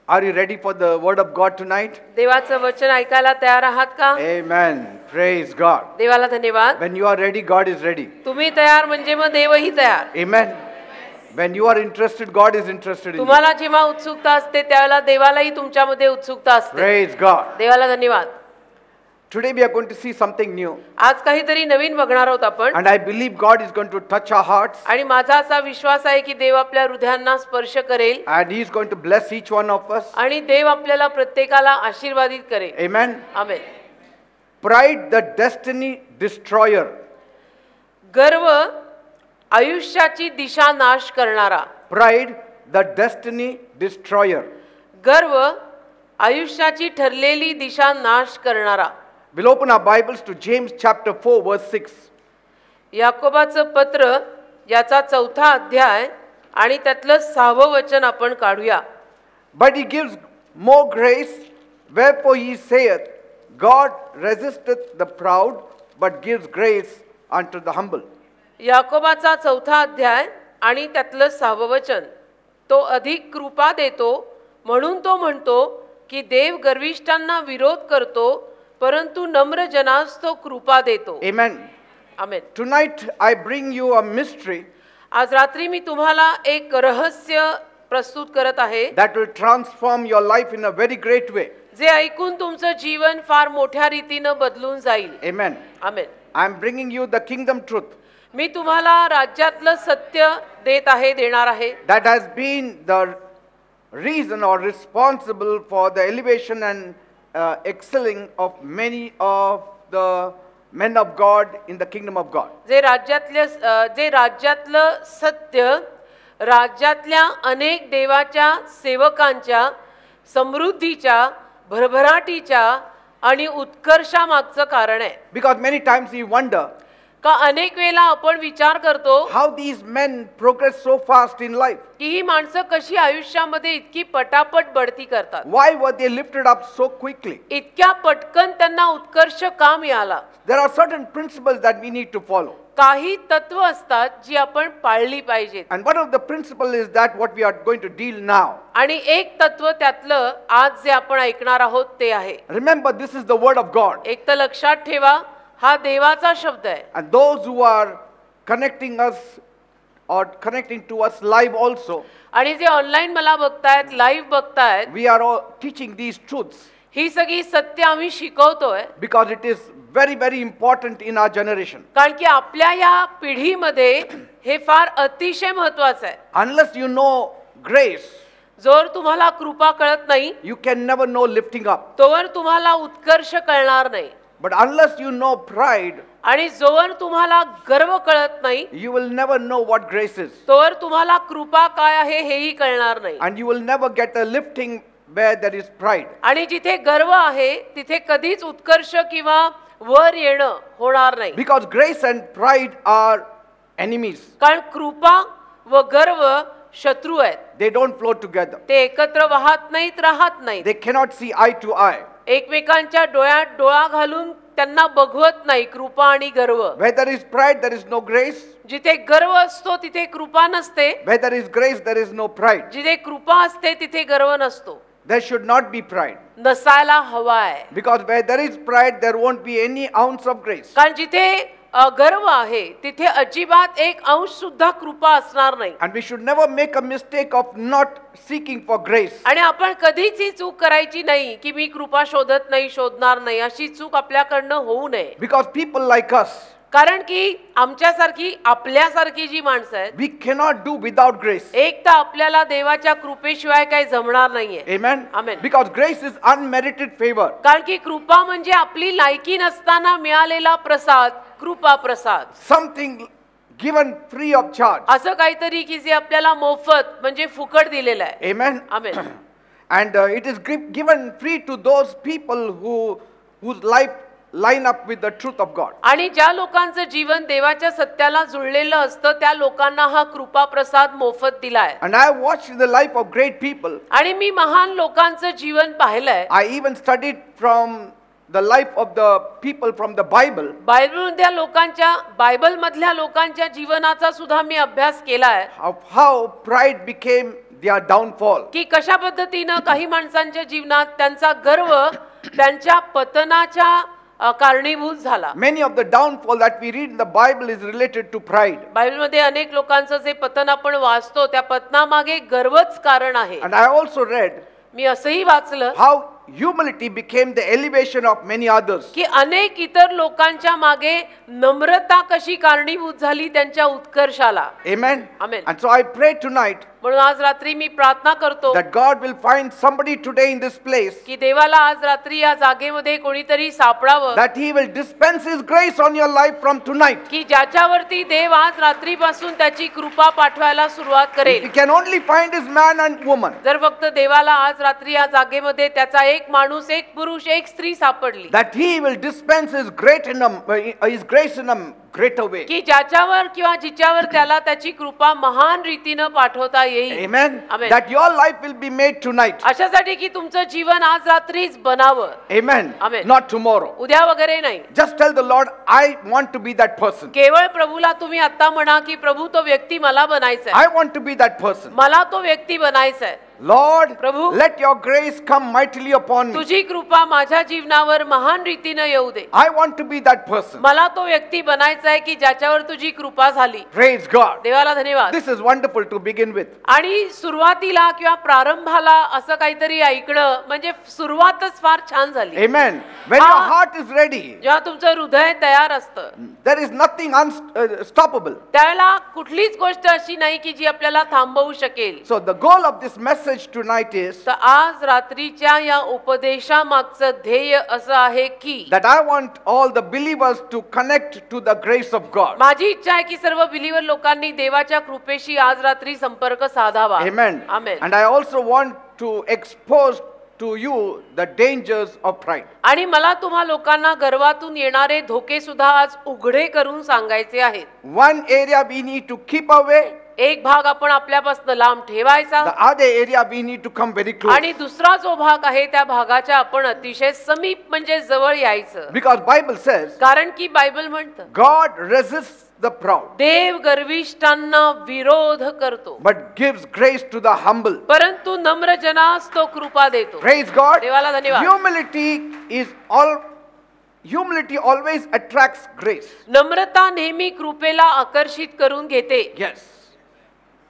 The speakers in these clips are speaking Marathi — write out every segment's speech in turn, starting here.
Are you ready for the word of God tonight? देवाचं वचन ऐकायला तयार आहात का? Amen. Praise God. देवाला धन्यवाद. When you are ready, God is ready. तुम्ही तयार म्हणजे मग देवही तयार. Amen. When you are interested, God is interested in you. तुम्हाला जेव्हा उत्सुकता असते त्यावेळेला देवालाही तुमच्यामध्ये उत्सुकता असते. Praise God. देवाला धन्यवाद. Today we are going to see something new. आज काहीतरी नवीन बघणार आहोत आपण. And I believe God is going to touch our hearts. आणि माझा असा विश्वास आहे की देव आपल्या हृदयांना स्पर्श करेल. And He is going to bless each one of us. आणि देव आपल्याला प्रत्येकाला आशीर्वादित करेल. Amen. Amen. Pride, the destiny destroyer. गर्व आयुष्याची दिशा नाश करणारा. Pride, the destiny destroyer. गर्व आयुष्याची ठरलेली दिशा नाश करणारा. We'll open our Bibles to James chapter 4 verse 6. याकोबाचं पत्र याचा 4था अध्याय आणि त्यातलं 6वं वचन आपण काढूया. But he gives more grace, wherefore he saith, God resisteth the proud, but gives grace unto the humble. याकोबाचा 4था अध्याय आणि त्यातलं 6वं वचन. तो अधिक कृपा देतो म्हणून तो म्हणतो की देव गर्विष्ठांना विरोध करतो परंतु नम्र जनास तो कृपा देतो. Amen. Amen. Tonight I bring you a mystery आज रात्री मी तुम्हाला एक रहस्य प्रस्तुत करत आहे that will transform your life in a very great way. जे ऐकून तुमचं जीवन फार मोठ्या रीतीने बदलून जाईल. Amen. Amen. I am bringing you the kingdom truth मी तुम्हाला राज्यातलं सत्य देणार आहे. that has been the reason or responsible for the elevation and excelling of many of the men of God in the kingdom of God. जे राज्यातलं सत्य राज्यातल्या अनेक देवाच्या सेवकांच्या समृद्धीच्या भरभराटीच्या आणि उत्कर्षामागचं कारण आहे. Because many times we wonder का अनेक वेळेला आपण विचार करतो how these men progress so fast in life. की ही माणसं कशी आयुष्यामध्ये इतकी पटापट बढती करतात. Why were they lifted up so quickly? इतक्या पटकन त्यांना उत्कर्ष का मिळाला? There are certain principles that we need to follow. काही तत्व असतात जी आपण पाळली पाहिजेत. And one of the principle is that what we are going to deal now. आणि एक तत्व त्यातलं आज जे आपण ऐकणार आहोत ते आहे. Remember, this is the word of God. एक तर लक्षात ठेवा हा देवाचा शब्द आहे. And those who are connecting us or connecting to us live also, आणि जे ऑनलाईन मला बघतायत लाईव्ह बघतायत we are all teaching these truths ही सगळी सत्य आम्ही शिकवतोय because it is very very important in our generation. कारण की आपल्या या पिढीमध्ये हे फार अतिशय महत्त्वाचं आहे. Unless you know grace, जोर तुम्हाला कृपा कळत नाही you can never know lifting up. तोवर तुम्हाला उत्कर्ष कळणार नाही. But unless you know pride, आणि जोवर तुम्हाला गर्व कळत नाही you will never know what grace is. तोवर तुम्हाला कृपा काय आहे हेही कळणार नाही. And you will never get a lifting where there is pride. आणि जिथे गर्व आहे तिथे कधीच उत्कर्ष किंवा वर येणं होणार नाही. Because grace and pride are enemies. कारण कृपा व गर्व शत्रू आहेत. They don't flow together. ते एकत्र वाहत नाहीत राहत नाहीत. They cannot see eye to eye. एकमेकांच्या डोळ्यात डोळा घालून त्यांना बघवत नाही कृपा आणि गर्व. Where there is pride, there is no grace. जिथे गर्व असतो तिथे कृपा नसते. Where there is grace, there is no pride. जिथे कृपा असते तिथे गर्व नसतो. There should not be pride. नसायला हवा आहे. Because where there is pride, there won't be any ounce of grace. कारण जिथे गर्व आहे तिथे अजिबात एक अंश सुद्धा कृपा असणार नाही. And we should never make a mistake of not seeking for grace. आणि आपण कधीच ही चूक करायची नाही की मी कृपा शोधत नाही शोधणार नाही अशी चूक आपल्याकडनं होऊ नये. Because people like us, कारण की आमच्यासारखी आपल्यासारखी जी माणसं आहेत we cannot do without grace. एक तर आपल्याला देवाच्या कृपेशिवाय काही जमणार नाहीये. Amen. Amen. Because grace is unmerited favor. कारण की कृपा म्हणजे आपली लायकी नसताना मिळालेला प्रसाद कृपा प्रसाद. Something given free of charge. असं काहीतरी की जे आपल्याला मोफत म्हणजे फुकट दिलेलं आहे. Amen. Amen. And it is given free to those people whose life line up with the truth of God. आणि ज्या लोकांचं जीवन देवाच्या सत्याला जुळलेलं असतं त्या लोकांना हा कृपा प्रसाद मोफत दिलाय. And I have watched the life of great people. आणि मी महान लोकांचं जीवन पाहिलंय. I even studied from the life of the people from the Bible. Bible मधल्या लोकांच्या जीवनाचा सुद्धा मी अभ्यास केलाय. Of how pride became their downfall. की कशा पद्धतीनं काही माणसांच्या जीवनात त्यांचा गर्व त्यांच्या पतनाच्या कारणीभूत झाला. Many of the downfall that we read in the Bible is related to pride. बायबलमध्ये अनेक लोकांचं जे पतन आपण वाचतो त्या पतनामागे गर्वच कारण आहे. And I also read मी असंही वाचलं how humility became the elevation of many others. की अनेक इतर लोकांच्या मागे नम्रता कशी कारणीभूत झाली त्यांच्या उत्कर्षाला. Amen. Amen. And so I pray tonight म्हणून आज रात्री मी प्रार्थना करतो that God will find somebody today in this place, की देवाला आज रात्री या जागेमध्ये कोणीतरी सापडावं that He will dispense His grace on your life from tonight. की ज्याच्यावरती देव आज रात्रीपासून त्याची कृपा पाठवायला सुरुवात If करेल. we can only find His man and woman, जर फक्त देवाला आज रात्री या जागेमध्ये त्याचा एक माणूस एक पुरुष एक स्त्री सापडली that He will dispense His His grace in a greater way. की ज्याच्यावर किंवा जिच्यावर त्याला त्याची कृपा महान रीतीनं पाठवता येईल. Amen. Amen. That your life will be made tonight. अशासाठी की तुमचं जीवन आज रात्रीच बनावं. Amen. Amen. Not tomorrow. उद्या वगैरे नाही. Just tell the Lord, I want to be that person. केवळ प्रभूला तुम्ही आता म्हणा की प्रभू तो व्यक्ती मला बनायचा आहे. I want to be that person. मला तो व्यक्ती बनायचा आहे. Lord, Prabhu, let your grace come mightily upon me. तुझी कृपा माझ्या जीवनावर महान रीतीनं येऊ दे. I want to be that person. मला तो व्यक्ती बनायचा आहे की ज्याच्यावर तुझी कृपा झाली. Praise God. देवाला धन्यवाद. This is wonderful to begin with. आणि सुरुवातीला किंवा प्रारंभाला असं काहीतरी ऐकणं म्हणजे सुरुवातच फार छान झाली. Amen. When your heart is ready, जेव्हा तुमचं हृदय तयार असतं there is nothing unstoppable. त्यावेळेला कुठलीच गोष्ट अशी नाही की जी आपल्याला थांबवू शकेल. So the goal of this message tonight is तर आज रात्रीच्या या उपदेशामागचं ध्येय असं आहे की that I want all the believers to connect to the grace of God. माझी इच्छा आहे की सर्व बिलीवर लोकांनी देवाच्या कृपेशी आज रात्री संपर्क साधावा. Amen. Amen. And I also want to expose to you the dangers of pride. आणि मला तुम्हा लोकांना गर्वातून येणारे धोके सुद्धा आज उघडे करून सांगायचे आहेत. One area we need to keep away, एक भाग आपण आपल्यापासून लांब ठेवायचा the other area we need to come very close. आणि दुसरा जो भाग आहे त्या भागाच्या आपण अतिशय समीप म्हणजे जवळ यायचं. Because Bible says कारण की बायबल म्हणतं God resists the proud देव गर्विष्ठांना विरोध करतो but gives grace to the humble. परंतु नम्र जनास तो कृपा देतो. Praise God. देवाला धन्यवाद. Humility always attracts grace. नम्रता नेहमी कृपेला आकर्षित करून घेते. Yes.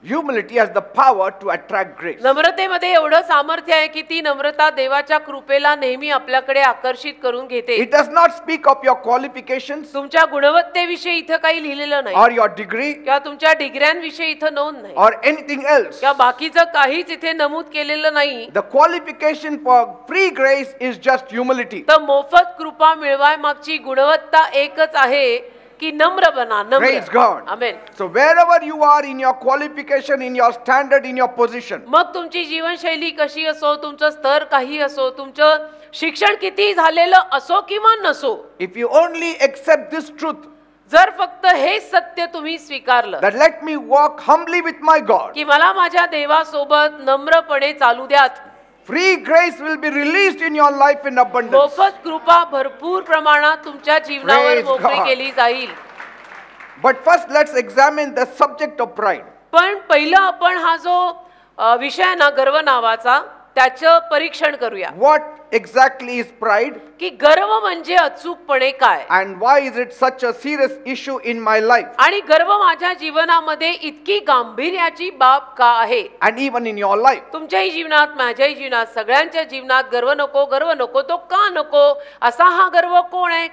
Humility has the power to attract grace. नम्रतेमध्ये एवढं सामर्थ्य आहे की ती नम्रता देवाच्या कृपेला नेहमी आपल्याकडे आकर्षित करून घेते. It does not speak of your qualifications तुमच्या गुणवत्तेविषयी इथं काही लिहिलेलं नाही or your degree किंवा तुमच्या डिग्र्यांविषयी इथं नोंद नाही or anything else. किंवा बाकीचं काहीच इथे नमूद केलेलं नाही. The qualification for free grace is just humility. तर मोफत कृपा मिळवाय मागची गुणवत्ता एकच आहे की नम्र बना. Praise God. Amen. So wherever you are in your qualification, in your standard, in your position, मग तुमची जीवनशैली कशी असो, तुमचं स्तर काही असो, तुमचं शिक्षण किती झालेलं असो किंवा नसो, if you only accept this truth जर फक्त हे सत्य तुम्ही स्वीकारलं that let me walk humbly with my God, की मला माझ्या देवासोबत नम्रपणे चालू द्यात, free grace will be released in your life in abundance. मोफत कृपा भरपूर प्रमाणात तुमच्या जीवनावर Praise मोकळी God. केली जाईल. But first let's examine the subject of pride. पण पहिलं आपण हा जो विषय आहे ना गर्व नावाचा त्याचं परीक्षण करूया. What exactly is pride की गर्व म्हणजे अचूकपणे काय and why is it such a serious issue in my life आणि गर्व माझ्या जीवनामध्ये इतकी गांभीर्याची बाब का आहे. and even in your life? तुमच्याही जीवनात माझ्याही जीवनात सगळ्यांच्या जीवनात गर्व नको तो का नको, असा हा गर्व कोण आहे,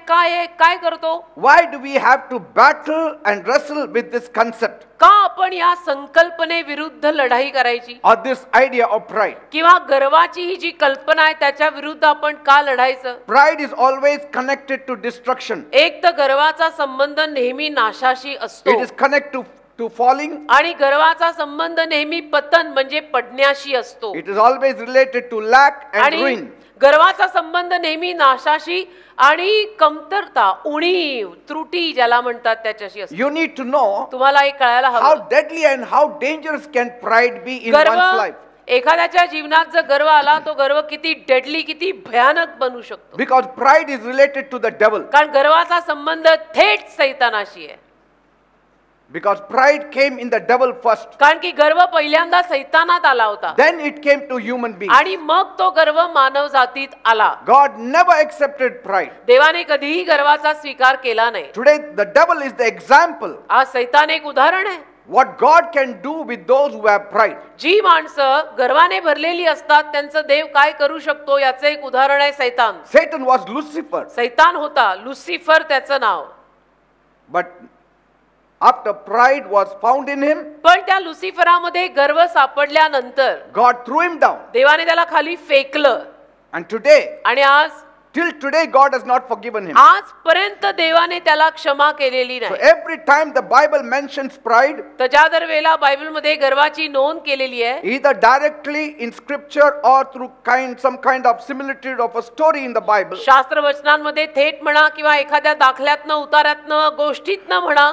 काय करतो, Why do we have to battle and wrestle with this concept का आपण या संकल्पने विरुद्ध लढाई करायची or this idea of pride? किंवा गर्वाची ही जी कल्पना आहे त्याच्या विरुद्ध आपण का लढायचं. Pride is always connected to destruction. एक तर गर्वाचा संबंध नेहमी नाशाशी असतो It is connected to falling. आणि गर्वाचा संबंध नेहमी पतन म्हणजे पडण्याशी असतो. It is always related to lack and आणि ruin. गर्वाचा संबंध नेहमी नाशाशी आणि कमतरता, उणीव, त्रुटी ज्याला म्हणतात त्याच्याशी असतो. You need to know तुम्हाला हे कळायला how हवं. deadly and how dangerous can pride be in गर्व one's life. एखाद्याच्या जीवनात जर गर्व आला तो गर्व किती डेडली किती भयानक बनू शकतो. Because pride is related to the devil. कारण गर्वाचा संबंध थेट सैतानाशी आहे. Because pride came in the devil first. कारण की गर्व पहिल्यांदा सैतानात आला होता Then it came to human beings. आणि मग तो गर्व मानव जातीत आला. God never accepted pride. देवाने कधीही गर्वाचा स्वीकार केला नाही. Today the devil is the example. आज सैतान एक उदाहरण आहे. What God can do with those who have pride. जी माणसं गर्वाने भरलेली असतात त्यांचं देव काय करू शकतो याचं एक उदाहरण आहे सैतान. Satan was Lucifer. सैतान होता, लुसिफर त्याचं नाव. But after pride was found in him, पण त्या लुसिफरामध्ये गर्व सापडल्यानंतर God threw him down. देवाने त्याला खाली फेकलं. And today, आणि आज till today, God has not forgiven him. आजपर्यंत देवाने त्याला क्षमा केलेली So नाही. every time the Bible mentions pride, तर ज्या दर वेळेला बायबलमध्ये गर्वाची नोंद केलेली आहे, either directly in scripture or through some kind of similitude of a story in the Bible, शास्त्र वचनांमध्ये थेट म्हणा किंवा एखाद्या दाखल्यातनं उतार्यातनं गोष्टीतनं म्हणा,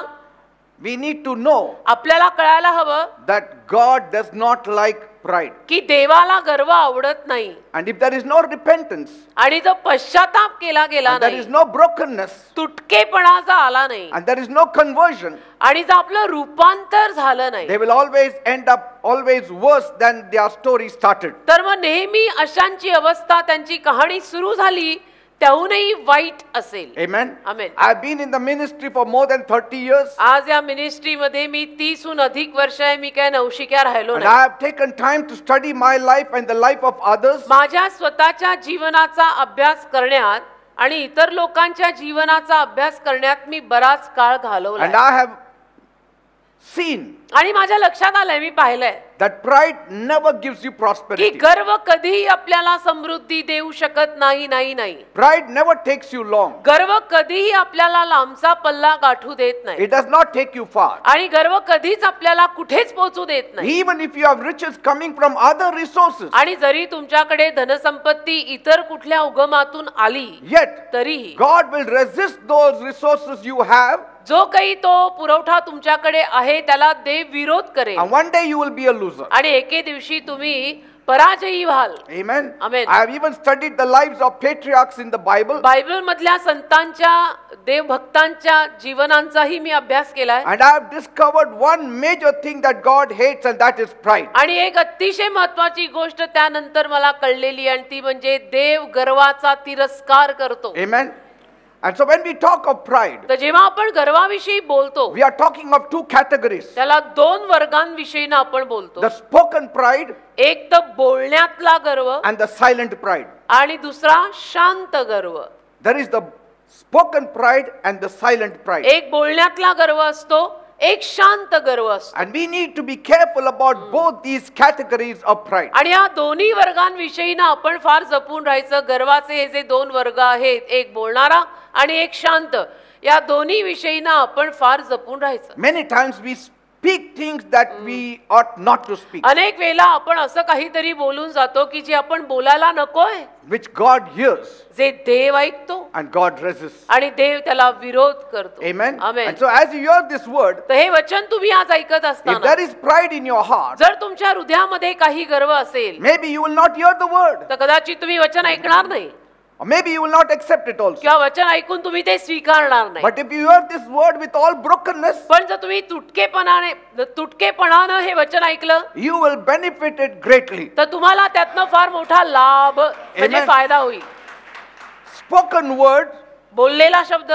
we need to know आपल्याला कळायला हवं that God does not like pride. की देवाला गर्व आवडत नाही. And if there is no repentance, आणि जर पश्चाताप केला गेला and there नाही, is no brokenness, तुटकेपणा जर आला नाही and there is no conversion, आणि जर आपलं रूपांतर झालं नाही, they will always end up always worse than their story started. तर मग नेहमी अशांची अवस्था, त्यांची कहाणी सुरू झाली त्याहूनही वाईट असेल. Amen. Amen. I've been in the ministry for more than 30 years. आज या मिनिस्ट्रीमध्ये मी 30हून अधिक वर्ष आहे. मी काय नवशिक्या राहिलो And नाही. I have taken time to study my life and the life of others. माझ्या स्वतःच्या जीवनाचा अभ्यास करण्यात आणि इतर लोकांच्या जीवनाचा अभ्यास करण्यात मी बराच काळ And घालवला. I have seen आणि माझ्या लक्षात आलंय, मी पाहिलंय that pride never gives you की prosperity. गर्व कधीही आपल्याला समृद्धी देऊ शकत नाही. नाही नाही Pride never takes you long. गर्व कधीही आपल्याला लांबचा पल्ला गाठू देत नाही. It does not take you far. आणि गर्व कधीच आपल्याला कुठेच पोहोचू देत नाही. Even if you have riches coming from other resources, आणि जरी तुमच्याकडे धनसंपत्ती इतर कुठल्या उगमातून आली yet तरीही God will resist those resources you have, जो काही तो पुरवठा तुमच्याकडे आहे त्याला देव विरोध करेल. and one day you will be a loser. आणि एके दिवशी तुम्ही पराजयी व्हाल. Amen. Amen. I have even studied the lives of patriarchs in the Bible, Bible मधल्या संतांच्या, देवभक्तांच्या जीवनांचाही मी अभ्यास केलाय. and I have discovered one major thing that God hates, and that is pride. आणि एक अतिशय महत्वाची गोष्ट त्यानंतर मला कळलेली आणि ती म्हणजे देव गर्वाचा तिरस्कार करतो. Amen. And so when we talk of pride, तर जेव्हा आपण गर्वाविषयी बोलतो we are talking of two categories. त्याला दोन वर्गांविषयी आपण बोलतो. The spoken pride एक तर बोलण्यातला गर्व and the silent pride. आणि दुसरा शांत गर्व. There is the spoken pride and the silent pride. एक बोलण्यातला गर्व असतो, एक शांत गर्व असतो. And we need to be careful about both these categories of pride. आणि या दोन्ही वर्गांविषयी ना आपण फार जपून राहायचं. गर्वाचे हे जे दोन वर्ग आहेत, एक बोलणारा आणि एक शांत, या दोन्ही विषयी ना आपण फार जपून राहायचं. Many times we speak things that we ought not to speak, अनेक वेळेला आपण असं काहीतरी बोलून जातो की जे आपण बोलायला नकोय, which God hears जे देव ऐकतो and God resists. आणि देव त्याला विरोध करतो. Amen. Amen. And so as you hear this word, तर हे वचन तुम्ही आज ऐकत if असताना there is pride in your heart, जर तुमच्या हृदयामध्ये काही गर्व असेल maybe you will not hear the word, तर कदाचित तुम्ही वचन ऐकणार नाही or maybe you will not accept it also. किंवा वचन ऐकून तुम्ही ते स्वीकारणार नाही. But if you hear this word with all brokenness, पण जर तुम्ही तुटकेपणानं हे वचन ऐकलं you will benefit it greatly. तर तुम्हाला त्यातनं फार मोठा लाभ म्हणजे Amen. फायदा होईल. Spoken word बोललेला शब्द,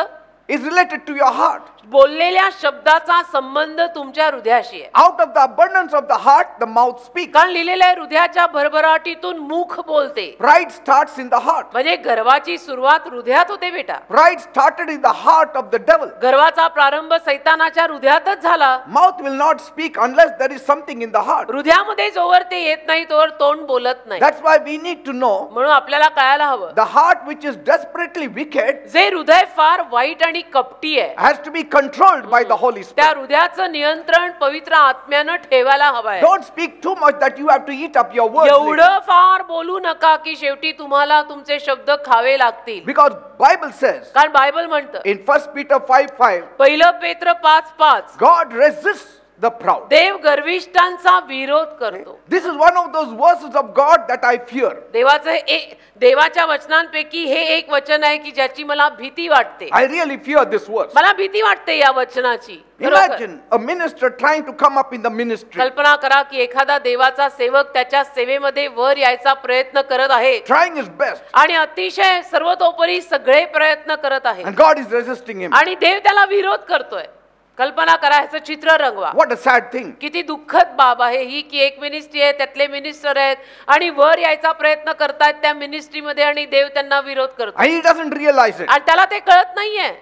is related to your heart. बोललेल्या शब्दाचा संबंध तुमच्या हृदयाशी आहे. Out of the abundance of the heart, the mouth speaks. कारण लिहिलेल्या हृदयाच्या भरभराटीतून मुख बोलते. Pride starts in the heart. म्हणजे गर्वाची सुरुवात हृदयात होते बेटा. Pride started in the heart of the devil. गर्वाचा प्रारंभ सैतानाच्या हृदयातच झाला. Mouth will not speak unless there is something in the heart. हृदयामध्ये जोवर ते येत नाही तोवर तोंड बोलत नाही. That's why we need to know म्हणून आपल्याला कळायला हवं, the heart which is desperately wicked जे हृदय फार वाईट आणि कपटी आहे has to be controlled by the Holy त्या Spirit. हृदयाचं नियंत्रण पवित्र आत्म्यानं ठेवायला हवंय. Don't speak too much that you have to eat up your words later. एवढं फार बोलू नका की शेवटी तुम्हाला तुमचे शब्द खावे लागतील. Because Bible says कारण बायबल म्हणतं in 1 Peter 5:5, पहिलं पेत्र 5:5 God resists the proud. देव गर्विष्ठांचा विरोध करतो. This is one of those verses of God that I fear. देवाच्या वचनांपैकी हे एक वचन आहे की ज्याची मला भीती वाटते. I really fear this verse. मला भीती वाटते या वचनाची. Imagine a minister trying to come up in the ministry. कल्पना करा की एखादा देवाचा सेवक त्याच्या सेवेमध्ये वर यायचा प्रयत्न करत आहे. Trying his best. आणि अतिशय सर्वतोपरी सगळे प्रयत्न करत आहे. And God is resisting him. आणि देव त्याला विरोध करतोय. कल्पना करा ह्याचं चित्र रंगवा. What a sad thing. किती दुःखद बाब आहे ही की एक मिनिस्ट्री आहे त्यातले मिनिस्टर आहेत आणि वर यायचा प्रयत्न करतायत त्या मिनिस्ट्रीमध्ये आणि देव त्यांना विरोध करतो. And he doesn't realize it. आणि त्याला ते कळत नाहीये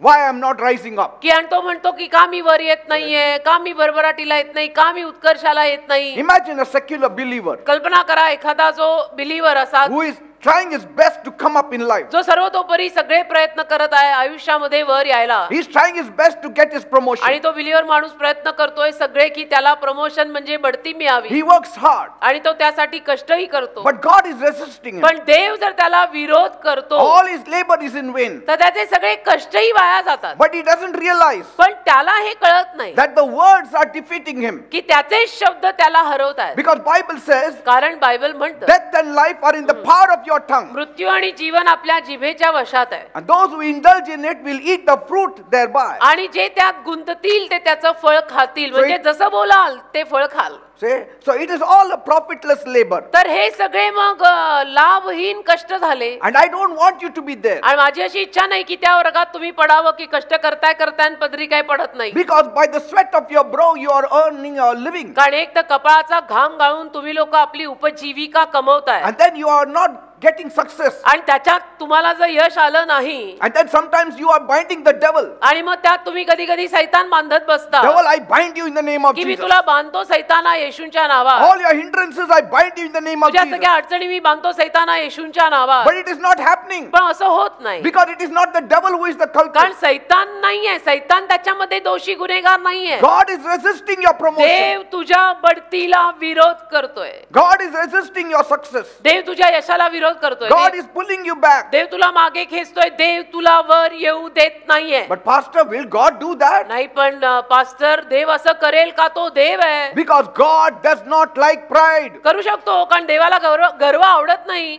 Why I am not rising up. की आणि तो म्हणतो की का मी वर येत नाहीये, का मी भरभराटीला येत नाही, का मी उत्कर्षाला येत नाही. Imagine a secular believer कल्पना करा एखादा जो बिलीवर असा who is trying his best to come up in life. जो सर्वतोपरी सगळे प्रयत्न करत आहे आयुष्यामध्ये वर यायला. He is trying his best to get his promotion. आणि तो बिलीवर माणूस प्रयत्न करतोय सगळे की त्याला प्रमोशन म्हणजे बढती मिळावी. He works hard. आणि तो त्यासाठी कष्टही करतो. But God is resisting him. पण देव जर त्याला विरोध करतो All his labor is in vain. तर त्याचे सगळे कष्टही वाया जातात. But he doesn't realize पण त्याला हे कळत नाही that the words are defeating him. की त्याचे शब्द त्याला हरवतात. Because Bible says कारण बायबल म्हणतं death and life are in the power of your tongue. मृत्यू आणि जीवन आपल्या जिभेच्या वशात आहे. And those who indulge in it will eat the fruit thereby. आणि जे त्यात गुंततील ते त्याचं फळ खातील. म्हणजे जसं बोलाल ते फळ खाल. So it is all a profitless labor. तर हे सगळे मग लाभहीन कष्ट झाले. And I don't want you to be there. आणि माझी अशी इच्छा नाही की त्या वर्गात तुम्ही पडावं की कष्ट करताय आणि पदरी काय पडत नाही. Because by the sweat of your brow you are earning a living. कारण एक तर कपाळाचा घाम गाळून तुम्ही लोक आपली उपजीविका कमवताय. And then you are not getting success. आणि त्याच्यात तुम्हाला जर यश आलं नाही. And then sometimes you are binding the devil. आणि मग त्यात तुम्ही कधी कधी सैतान बांधत बसता. Devil, I bind you in the name of की मी Jesus. तुला बांधतो सैताना येशूंच्या नावात. All your hindrances I bind you in the name of तुझ्या Jesus. सगळ्या अडचणी मी बांधतो सैताना येशूंच्या नावात. But it is not happening. पण असं होत नाही. Because it is not the devil who is the culprit. कारण सैतान नाहीये. सैतान त्याच्यामध्ये दोषी गुन्हेगार नाहीये. God is resisting your promotion. देव तुझ्या बढतीला विरोध करतोय. God is resisting your success. देव तुझ्या यशाला विरोध करतोय. God is pulling you back. देव तुला मागे खेचतोय. देव तुला वर येऊ देत नाहीये. But pastor, will God do that? नाही पण पास्टर देव असं करेल का? तो देव आहे. Because God does not like pride. करू शकतो कारण देवाला गर्व आवडत नाही.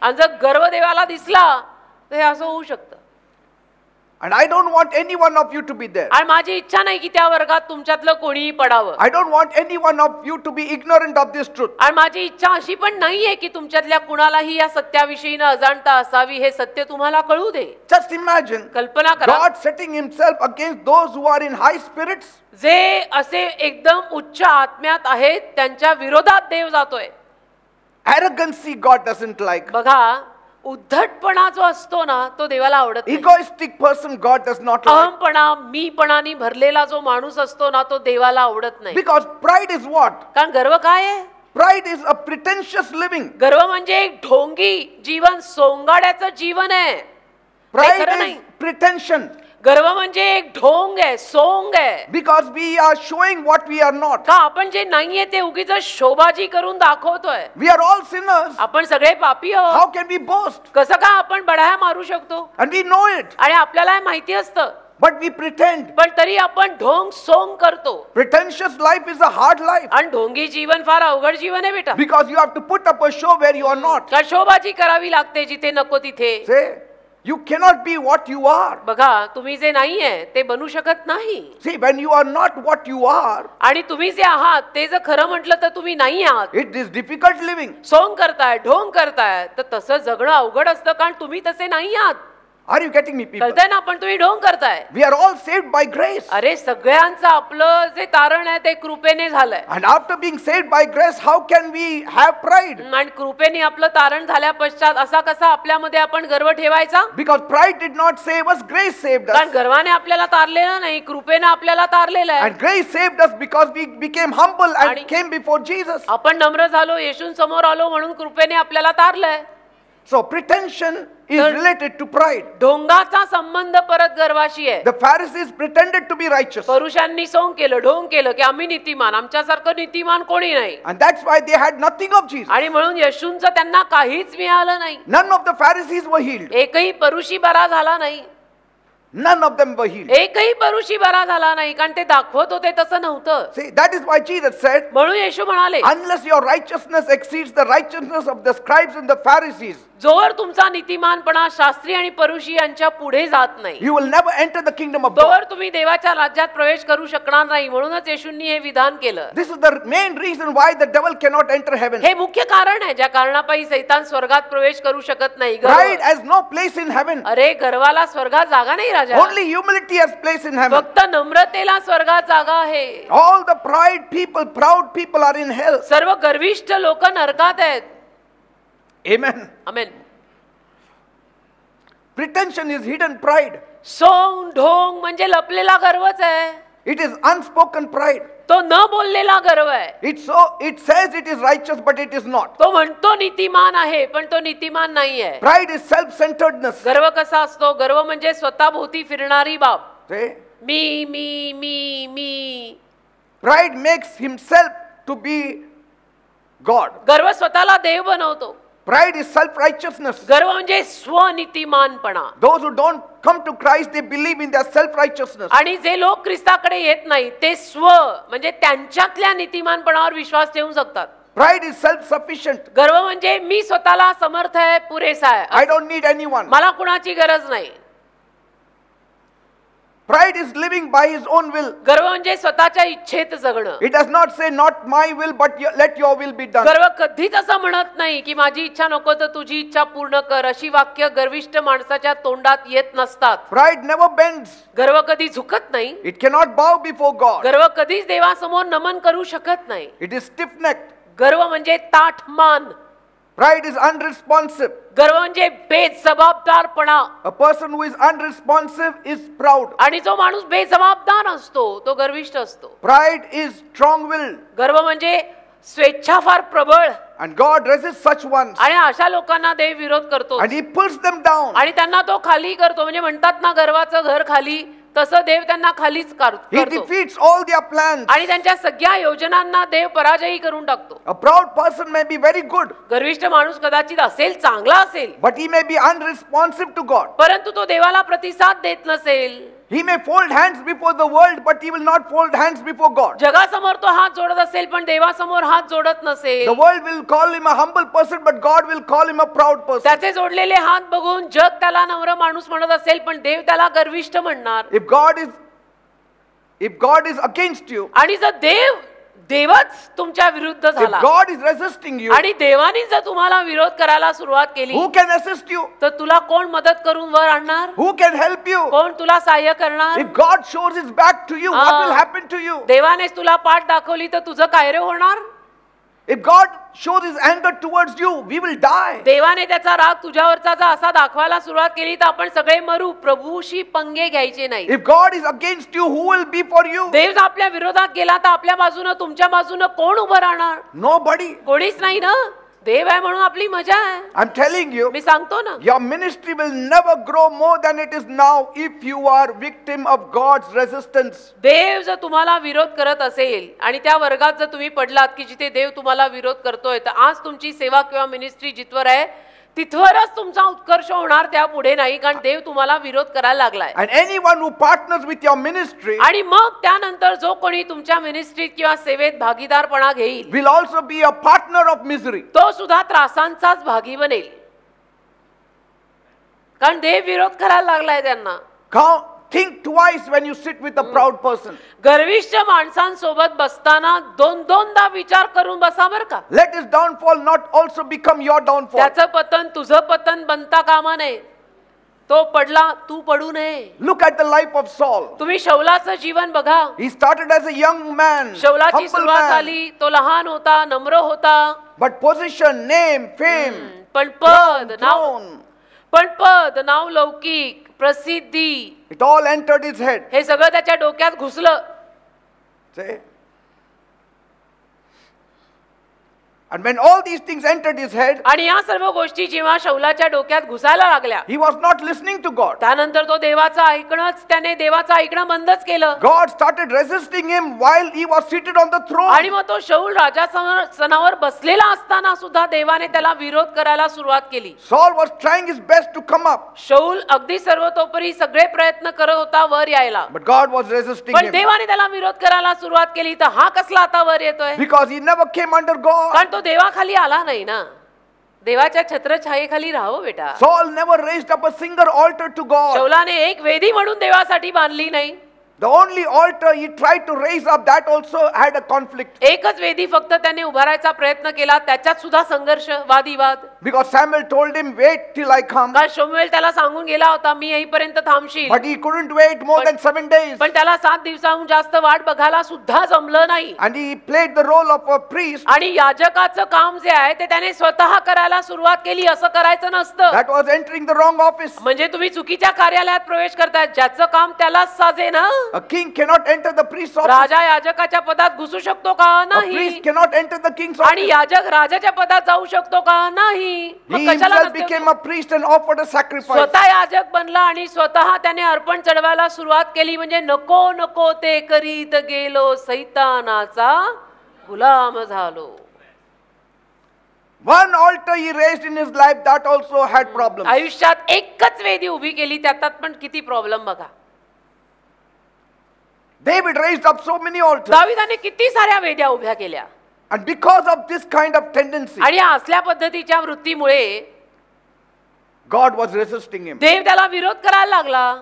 आणि जर गर्व देवाला दिसला तर हे असं होऊ शकतं. And I don't want any one of you to be there. आणि माझी इच्छा नाही की त्या वर्गात तुमच्यातलं कोणीही पडावं. I don't want any one of you to be ignorant of this truth. आणि माझी इच्छा अशी पण नाहीये की तुमच्यातल्या कुणालाही या सत्याविषयी न अजाणता असावी. हे सत्य तुम्हाला कळू दे. Just imagine कल्पना करा God setting himself against those who are in high spirits. जे असे एकदम उच्च आत्म्यात आहेत त्यांच्या विरोधात देव जातोय. Arrogancy God doesn't like. बघा उद्धटपणा जो असतो ना तो देवाला आवडत नाही. Egoistic person God does not like. अहमपणा मीपणाने भरलेला जो माणूस असतो ना तो देवाला आवडत नाही. Because pride is what? कारण गर्व काय आहे? Pride is a pretentious living. गर्व म्हणजे एक ढोंगी जीवन, सोंगाड्याचं जीवन आहे. Pride is pretension. गर्व म्हणजे एक ढोंग आहे, सोंग आहे. Because we are showing what we are not. का आपण जे नाहीये ते उगीच शोभाजी करून दाखवतोय. We are all sinners. आपण सगळे पापी आहोत. How can we boast? कसं का आपण बढाया मारू शकतो? And we know it. आणि आपल्याला हे माहिती असतं. But we pretend. पण तरी आपण ढोंग सोंग करतो. Pretentious life is a hard life. आणि ढोंगी जीवन फार अवघड जीवन आहे बेटा. Because you have to put up a show where you are not. का शोभाजी करावी लागते जिथे नको तिथे. Say, you cannot be what you are. बघा तुम्ही जे नाहीये ते बनू शकत नाही. See, when you are not what you are, आणि तुम्ही जे आहात ते जर खरं म्हटलं तर तुम्ही नाही आहात. it is difficult living. सोंग करताय, ढोंग करताय तर तसं जगणं अवघड असतं कारण तुम्ही तसे नाही आहात. Are you getting me, people? कळतंय ना पण तुम्ही ढोंग करताय. We are all saved by grace. अरे सगळ्यांचं आपलं जे तारण आहे ते कृपेने झालंय. And after being saved by grace, how can we have pride? आणि कृपेने आपलं तारण झाल्या पश्चात असा कसा आपल्यामध्ये आपण गर्व ठेवायचा? Because pride did not save us, grace saved कारण us. गर्वाने आपल्याला तारलेलं नाही, कृपेने आपल्याला तारलेलं आहे. And grace saved us because we became humble and आणि- came before Jesus. आपण नम्र झालो, येशूंसमोर आलो म्हणून कृपेने आपल्याला तारलंय. So pretension is related to pride. ढोंगाचा संबंध परत गर्वाशी आहे. The Pharisees pretended to be righteous. पुरुषांनी सोंग केलं, ढोंग केलं की आम्ही नीतिमान, आमच्यासारखं नीतिमान कोणी नाही. And that's why they had nothing of Jesus. आणि म्हणून येशूंचं त्यांना काहीच मिळालं नाही. None of the Pharisees were healed. एकही परुषी बरा झाला नाही. None of them were healed. एकही परुषी बरा झाला नाही, कारण ते दाखवत होते तसं नव्हतं. See, that is why Jesus said, म्हणून येशू म्हणाले, unless your righteousness exceeds the righteousness of the scribes and the Pharisees, जोवर तुमचा नीतिमानपणा शास्त्री आणि परुषी यांच्या पुढे जात नाही, you will never enter the kingdom of God. तोवर तुम्ही देवाच्या राज्यात प्रवेश करू शकणार नाही. म्हणूनच येशूंनी हे विधान केलं. This is the main reason why the devil cannot enter heaven. हे मुख्य कारण आहे ज्या कारणापायी सैतान स्वर्गात प्रवेश करू शकत नाही. Pride has no place in heaven. अरे गर्वाला स्वर्गात जागा नाही राजा. Only humility has place in heaven. फक्त नम्रतेला स्वर्गात जागा आहे. All the proud people are in hell. सर्व गर्विष्ठ लोक नरकात आहेत. Amen. Amen. Pretension is hidden pride. सोंग ढोंग म्हणजे लपलेला गर्वच आहे. It is unspoken pride. तो न बोललेला गर्व आहे. It says it is righteous, but it is not. तो म्हणतो नीतिमान आहे, पण तो नीतिमान नाही आहे. Pride is self-centeredness. गर्व कसा असतो? गर्व म्हणजे स्वतःभोवती फिरणारी बाब. See? Me me me me. Pride makes himself to be God. गर्व स्वतःला देव बनवतो. Pride is self-righteousness. गर्व म्हणजे स्वनीतिमानपणा. Those who don't come to Christ, they believe in their self-righteousness. आणि जे लोक ख्रिस्ताकडे येत नाही ते स्व म्हणजे त्यांच्यातल्या नीतिमानपणावर विश्वास ठेवू शकतात. Pride is self-sufficient. गर्व म्हणजे मी स्वतःला समर्थ आहे, पुरेसा आहे, I don't need anyone. मला कुणाची गरज नाही. Pride is living by his own will. गर्व म्हणजे स्वतःच्या इच्छेत जगणं. It does not say not my will, but let your will be done. गर्व कधीच असं म्हणत नाही की माझी इच्छा नको तर तुझी इच्छा पूर्ण कर. अशी वाक्य गर्विष्ठ माणसाच्या तोंडात येत नसतात. Pride never bends. गर्व कधी झुकत नाही. It cannot bow before God. गर्व कधीच देवासमोर नमन करू शकत नाही. It is stiff-necked. गर्व म्हणजे ताठ मान. Pride is unresponsive. गर्व म्हणजे बेजबाबदारपणा. A person who is unresponsive is proud. आणि जो माणूस बेजबाबदार असतो तो गर्विष्ठ असतो. Pride is strong-willed. गर्व म्हणजे स्वेच्छा फार प्रबळ. And God resists such ones. आणि अशा लोकांना देव विरोध करतो. And he pulls them down. आणि त्यांना तो खाली करतो. म्हणजे म्हणतात ना गर्वाचं घर खाली, तसं देव त्यांना खालीच He करतो. defeats all their plans. आणि त्यांच्या सगळ्या योजनांना देव पराजयी करून टाकतो. A proud person may be very good, गर्विष्ठ माणूस कदाचित असेल, चांगला असेल, but he may be unresponsive to God. परंतु तो देवाला प्रतिसाद देत नसेल. He may fold hands before the world, but he will not fold hands before God. जगासमोर तो हात जोडत असेल पण देवासमोर हात जोडत नसेल. The world will call him a humble person, but God will call him a proud person. त्याचे जोडलेले हात बघून जग त्याला नम्र माणूस म्हणत असेल पण देव त्याला गर्विष्ठ म्हणणार. If God is against you, आणि जर देवच तुमच्या विरुद्ध if झाला God is resisting you, आणि देवाने जर तुम्हाला विरोध करायला सुरुवात केली who can assist you? तर तुला कोण मदत करून वर आणणार? Who can help you? कोण तुला सहाय्य करणार? If God shows his back to you, what will happen to you? देवानेच तुला पाठ दाखवली तर तुझं काय रे होणार? If God shows his anger towards you, we will die. देवाने त्याचा राग तुझ्यावरचा जर असा दाखवायला सुरुवात केली तर आपण सगळे मरू. प्रभूशी पंगे घ्यायचे नाही. If God is against you, who will be for you? देव जर आपल्या विरोधात गेला तर आपल्या बाजूने तुमच्या बाजूने कोण उभं राहणार? Nobody. कोणीच नाही ना. देव आहे म्हणून आपली मजा आहे. I'm telling you, मी सांगतो ना, your ministry will never grow more than it is now if you are victim of God's resistance. देव जर तुम्हाला विरोध करत असेल आणि त्या वर्गात जर तुम्ही पडलात की जिथे देव तुम्हाला विरोध करतोय तर आज तुमची सेवा किंवा मिनिस्ट्री जिथवर आहे तिथवरच तुमचा उत्कर्ष होणार, त्या पुढे नाही, कारण देव तुम्हाला विरोध करायला लागलाय. And anyone who partners with your ministry आणि मग त्यानंतर जो कोणी तुमच्या मिनिस्ट्रीत किंवा सेवेत भागीदारपणा घेईल will also be a partner of misery. तो सुद्धा त्रासांचाच भागी बनेल, कारण देव विरोध करायला लागलाय त्यांना. Think twice when you sit with a proud person. गर्विष्ठ माणसांसोबत बसताना दोनदा विचार करून बसा बर का. Let his downfall not also become your downfall. त्याचं पतन तुझं पतन बनता कामा नये. तो पडला तू पडू नये. Look at the life of Saul. तुम्ही शौलाचं जीवन बघा. He started as a young man, शौलाची humble सुरुवात man, झाली, तो लहान होता, नम्र होता, but position, name, fame, पण throne, पद, नाव, लौकिक, प्रसिद्धी, it all entered his head. हे सगळं त्याच्या डोक्यात घुसलं. See? And when all these things entered his head, आणि या सर्व गोष्टी जेव्हा शौलाच्या डोक्यात घुसायला लागल्या, he was not listening to God. त्यानंतर तो त्याने देवाचं ऐकणं बंदच केलं. God started resisting him while he was seated on the throne. आणि मग तो शौल राजासनावर बसलेला असताना सुद्धा देवाने त्याला विरोध करायला सुरुवात केली. Saul was trying his best to come up. शौल अगदी सर्वतोपरी सगळे प्रयत्न करत होता वर यायला, But God was resisting पण him. देवाने त्याला विरोध करायला सुरुवात केली. तर हा कसला आता वर येतोय? Because he never came under God. कारण तो देवाखाली आला नाही ना. देवाच्या छत्रछायेखाली राहावं बेटा. Saul never raised up a single altar to God. शौलाने एक वेदी म्हणून देवासाठी बांधली नाही. The only altar he tried to raise up, that also had a conflict. एकच वेदी फक्त त्याने उभारायचा प्रयत्न केला, त्याच्यात सुद्धा संघर्ष, वादिवाद. Because Samuel told him, wait till I come. कारण शमूएल त्याला सांगून गेला होता, मी येईपर्यंत थांबशील. But he couldn't wait more than 7 days. पण त्याला 7 दिवसाहून जास्त वाट बघायला सुद्धा जमलं नाही. And he played the role of a priest. आणि याजकाचं काम जे आहे ते त्याने स्वतः करायला सुरुवात केली. असं करायचं नसतं. That was entering the wrong office. म्हणजे तुम्ही चुकीच्या कार्यालयात प्रवेश करताय. ज्याचं काम त्यालाच साजे ना. A king cannot enter the priest's office. राजा याजकाच्या पदात घुसू शकतो का? A नाही. priest cannot enter the king's आणि office. याजक राजाच्या पदात जाऊ शकतो का? नाही. He मग कशाला himself नसते? became a priest and offered a sacrifice. स्वतः याजक बनला आणि स्वतः त्याने अर्पण चढवायला सुरुवात केली. म्हणजे नको नको ते करीत गेलो, सैतानाचा गुलाम झालो. One altar he raised in his life, that also had problems. आयुष्यात एकच वेदी उभी केली, त्यात पण किती प्रॉब्लेम बघा. David raised up so many altars. दाविदाने किती साऱ्या वेद्या उभ्या केल्या. And because of this kind of tendency, आणि असल्या पद्धतीच्या वृत्तीमुळे God was resisting him. देव त्याला विरोध करायला लागला.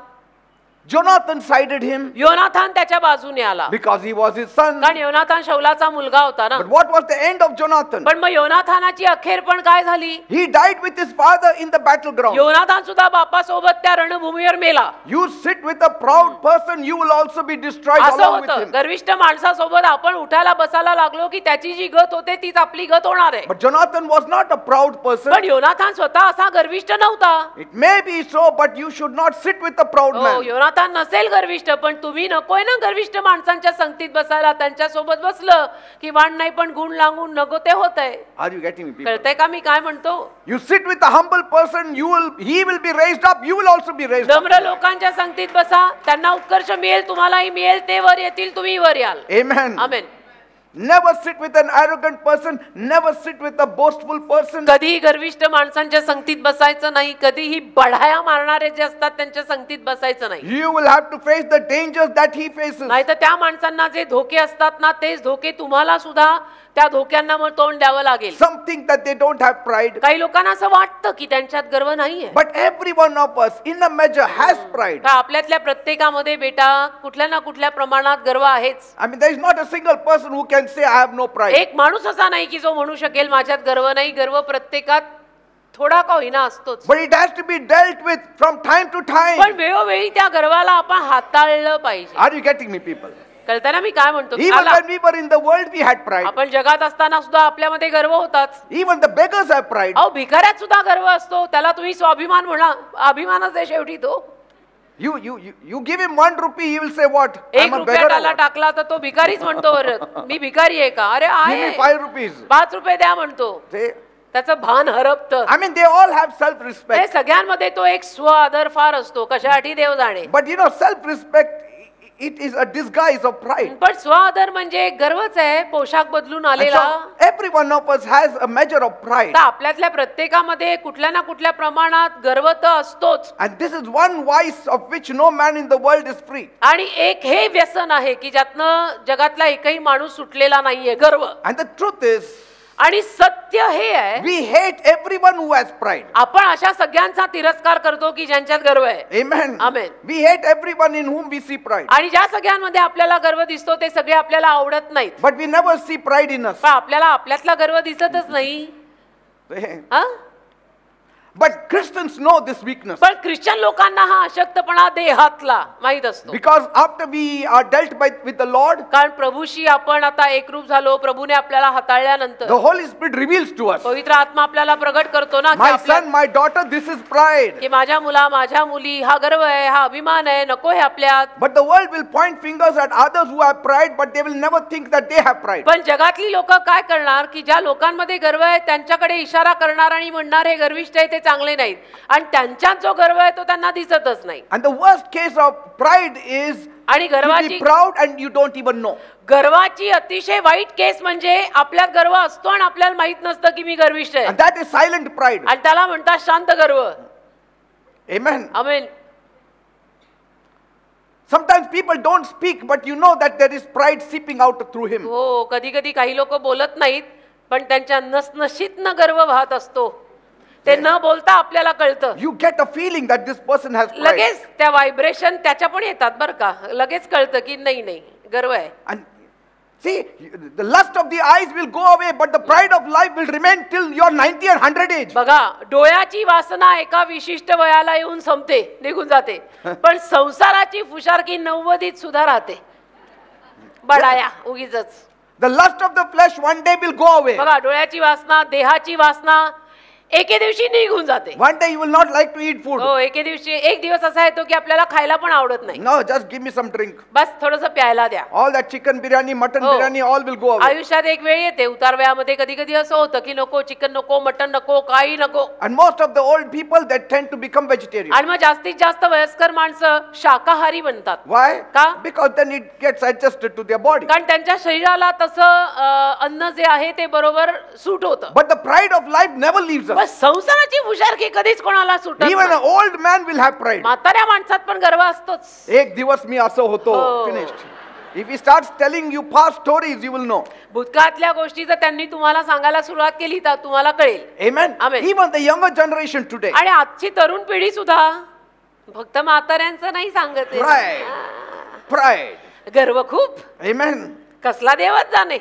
Jonathan sided him योनाथान त्याच्या बाजूने आला. because he was his son. कारण योनाथान शौलाचा मुलगा होता ना. But what was the end of Jonathan? पण मग योनाथानाची अखेर पण काय झाली? He died with his father in the battleground. योनाथान सुद्धा बापासोबत त्या रणभूमीवर मेला. You sit with a proud person, you will also be destroyed असं along with होतं. him. गर्विष्ठ माणसासोबत आपण उठायला बसायला लागलो की त्याची जी गत होते तीच आपली गत होणार आहे. But Jonathan was not a proud person. पण योनाथान स्वतः असा गर्विष्ठ नव्हता. It may be so, but you should not sit with a proud हो, man. योनाथान नसेल गर्विष्ठ, पण तुम्ही नकोय ना गर्विष्ठ माणसांच्या संगतीत बसायला. त्यांच्या सोबत बसलं की वाण नाही पण गुण लागून नको ते होतंय. Are you getting me, people? कळतंय का मी काय म्हणतो? You sit with a humble person, he will be raised up, you will also be raised up. नम्र लोकांच्या संगतीत बसा, त्यांना उत्कर्ष मिळेल, तुम्हालाही मिळेल. ते वर येतील, तुम्ही वर याल. Amen. Amen. Never sit with an arrogant person, never sit with a boastful person. कधीही गर्विष्ठ माणसांच्या संगतीत बसायचं नाही. कधीही बढाया मारणारे जे असतात त्यांच्या संगतीत बसायचं नाही. You will have to face the dangers that he faces. नाहीतर त्या माणसांना जे धोके असतात ना, तेच धोके तुम्हाला सुद्धा त्या धोक्यांना मग तोंड द्यावं लागेल. Some think that they don't have pride. काही लोकांना असं वाटतं की त्यांच्यात गर्व नाहीये. But every one of us in a measure has pride. तर आपल्यातल्या प्रत्येकामध्ये बेटा कुठल्या ना कुठल्या प्रमाणात गर्व आहेच. I mean, there is not a single person who can say I have no pride. एक माणूस असा नाही की जो म्हणू शकेल माझ्यात गर्व नाही. गर्व प्रत्येकात थोडा का होईना असतोच. But it has to be dealt with from time to time. पण वेळोवेळी त्या गर्वाला आपण हाताळलं पाहिजे. Are you getting me, people? कळतं ना मी काय म्हणतो? Even when we were in the world, we had pride. आपण जगात असताना सुद्धा आपल्यामध्ये गर्व होताच. Even the beggars have pride. अहो भिकाऱ्यात सुद्धा गर्व असतो. त्याला तुम्ही स्वाभिमान म्हणा, अभिमानच आहे शेवटी तो. You give him 1 rupee, he will say what? एक I'm a रुपया beggar. त्याला or what? टाकला तर तो भिकारीच म्हणतो. बरं मी भिकारी आहे का? अरे Give आहे. me 5 rupees. 5 रुपये द्या म्हणतो. त्याचं भान हरपतं. I mean, they all have self-respect. हे सगळ्यांमध्ये तो एक स्व-आदर फार असतो. कशासाठी देव जाणे. But you know, self-respect, it is a disguise of pride. पण स्व-आदर म्हणजे गर्वच आहे, पोशाख बदलून And आलेला. so every one of us has a measure of pride. तर आपल्यातल्या प्रत्येकामध्ये कुठल्या ना कुठल्या प्रमाणात गर्व तर असतोच. And this is one vice of which no man in the world is free. आणि एक हे व्यसन आहे की ज्यातनं जगातला एकही माणूस सुटलेला नाहीये, गर्व. And the truth is, आणि सत्य हे आहे, we hate everyone who has pride. आपण अशा सगळ्यांचा तिरस्कार करतो की ज्यांच्यात गर्व आहे. Amen. Amen. We hate everyone in whom we see pride. आणि ज्या सगळ्यांमध्ये आपल्याला गर्व दिसतो ते सगळे आपल्याला आवडत नाहीत. But we never see pride in us. पण आपल्याला आपल्यातला गर्व दिसतच नाही. Hey, हा? But Christians know this weakness. पण ख्रिश्चन लोकांना हा अशक्तपणा देहातला माहित असतो. Because after we are dealt with the Lord, कारण प्रभूशी आपण आता एकरूप झालो, प्रभूने आपल्याला हाताळल्यानंतर the Holy Spirit reveals to us, पवित्र आत्मा आपल्याला प्रगट करतो ना, की my आपल्या- son, my daughter, this is pride. की माझ्या मुला माझ्या मुली हा गर्व आहे, हा अभिमान आहे, नको हे आपल्यात. But the world will point fingers at others who have pride, but they will never think that they have pride. पण जगातली लोक काय करणार, की ज्या लोकांमध्ये गर्व आहे त्यांच्याकडे इशारा करणार आणि म्हणणार हे गर्विष्ठ आहे, ते चांगले नाहीत, आणि त्यांच्यात जो गर्व आहे तो त्यांना दिसतच नाही. And the worst case of pride is आणि to be गर्वाची proud and you don't even know. गर्वाची अतिशय वाईट केस म्हणजे आपल्यात गर्व असतो आणि आपल्याला माहित नसतं की मी गर्विष्ठ आहे, And that is silent pride. आणि त्याला म्हणतात शांत गर्व. Amen. Amen. Sometimes people don't speak, but you know that there is pride seeping out through him. हो, कधी कधी काही लोक बोलत नाहीत, पण त्यांच्या नसनशीतनं गर्व वाहत असतो. ते न बोलता आपल्याला कळतं. You get a feeling that this person has pride. लगेच त्या व्हायब्रेशन त्याच्या पण येतात बरं का, लगेच कळतं की नाही नाही गर्व आहे. And see, the lust of the eyes will go away, but the pride of life will remain till your 90 or 100 age. बघा, डोळ्याची वासना एका विशिष्ट वयाला येऊन संपते, निघून जाते, पण संसाराची फुशारकी 90 सुद्धा राहते. बडाया उगीच. The lust of the flesh one day will go away. बघा, डोळ्याची वासना, देहाची वासना एके दिवशी निघून जाते. One day you will not like to eat food. हो, एके दिवशी एक दिवस असा येतो की आपल्याला खायला पण आवडत नाही. No, just give me some drink. बस थोडंसं प्यायला द्या. All that chicken biryani, mutton Oh. biryani, all will go away. आयुष्यात एक वेळ येते उतार वयामध्ये, कधी कधी असं होतं की नको चिकन, नको मटन, नको काही नको. And most of the old people that tend to become vegetarian. आणि मग जास्तीत जास्त वयस्कर माणसं शाकाहारी बनतात. Why? का? Because then it gets adjusted to their body. कारण त्यांच्या शरीराला तसं अन्न जे आहे ते बरोबर सूट होतं. But the pride of life never leaves us. बस संसाराची फुशारकी कधीच कोणाला सुटत Even नाही. an old man will have pride. म्हाताऱ्या माणसात पण गर्व असतोच. एक दिवस मी असं होतो. Oh. Finished. If he starts telling you past stories, you will know. भूतकाळातल्या गोष्टी जर त्यांनी तुम्हाला सांगायला सुरुवात केली तर तुम्हाला कळेल. Amen. Amen. Even the younger generation today. आणि आजची तरुण पिढी सुद्धा फक्त म्हाताऱ्यांचं नाही सांगत आहे. Pride. Pride. गर्व खूप. Amen. कसला देवच जाणे.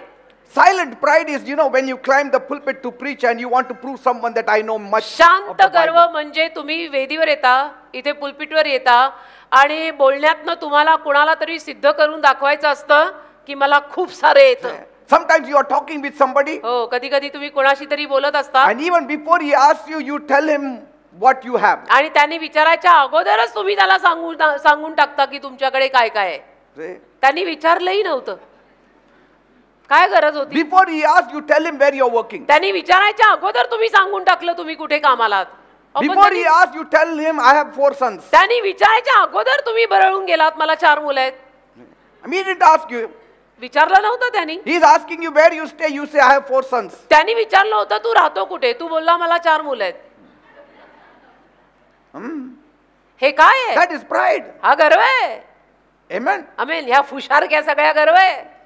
Silent pride is, when you climb the pulpit to preach and you want to prove someone that I know much of शांत the गर्व Bible. म्हणजे तुम्ही वेदीवर येता, इथे पुलपिटवर येता आणि बोलण्यातनं तुम्हाला कुणाला तरी सिद्ध करून दाखवायचं असतं की मला खूप सारे येतं. Sometimes you are talking with somebody हो, कधी कधी तुम्ही कोणाशी तरी बोलत असता and even before he asks you, you tell him what you have. आणि त्यांनी विचारायच्या अगोदरच तुम्ही त्याला सांगून टाकता की तुमच्याकडे काय काय आहे. See? त्यांनी विचारलंही नव्हतं. काय गरज होती? Before he asks, you tell him where you're working. त्यांनी विचारायच्या अगोदर तुम्ही सांगून टाकलं तुम्ही कुठे कामाला आहात. अहो, पण Before he त्यांनी- asks, you tell him I have 4 sons. त्यांनी विचारायच्या अगोदर तुम्ही बरळून गेलात मला 4 मुलं आहेत. I mean, he didn't ask you. विचारलं नव्हतं त्यांनी. He's asking you where you stay. You say I have 4 sons. त्यांनी विचारलं होतं तू राहतो कुठे, तू बोलला मला 4 मुलं आहेत. हे काय आहे? That is pride. हा गर्व आहे. Amen. आमेन. ह्या फुशारक्या सगळ्या गर्व आहे.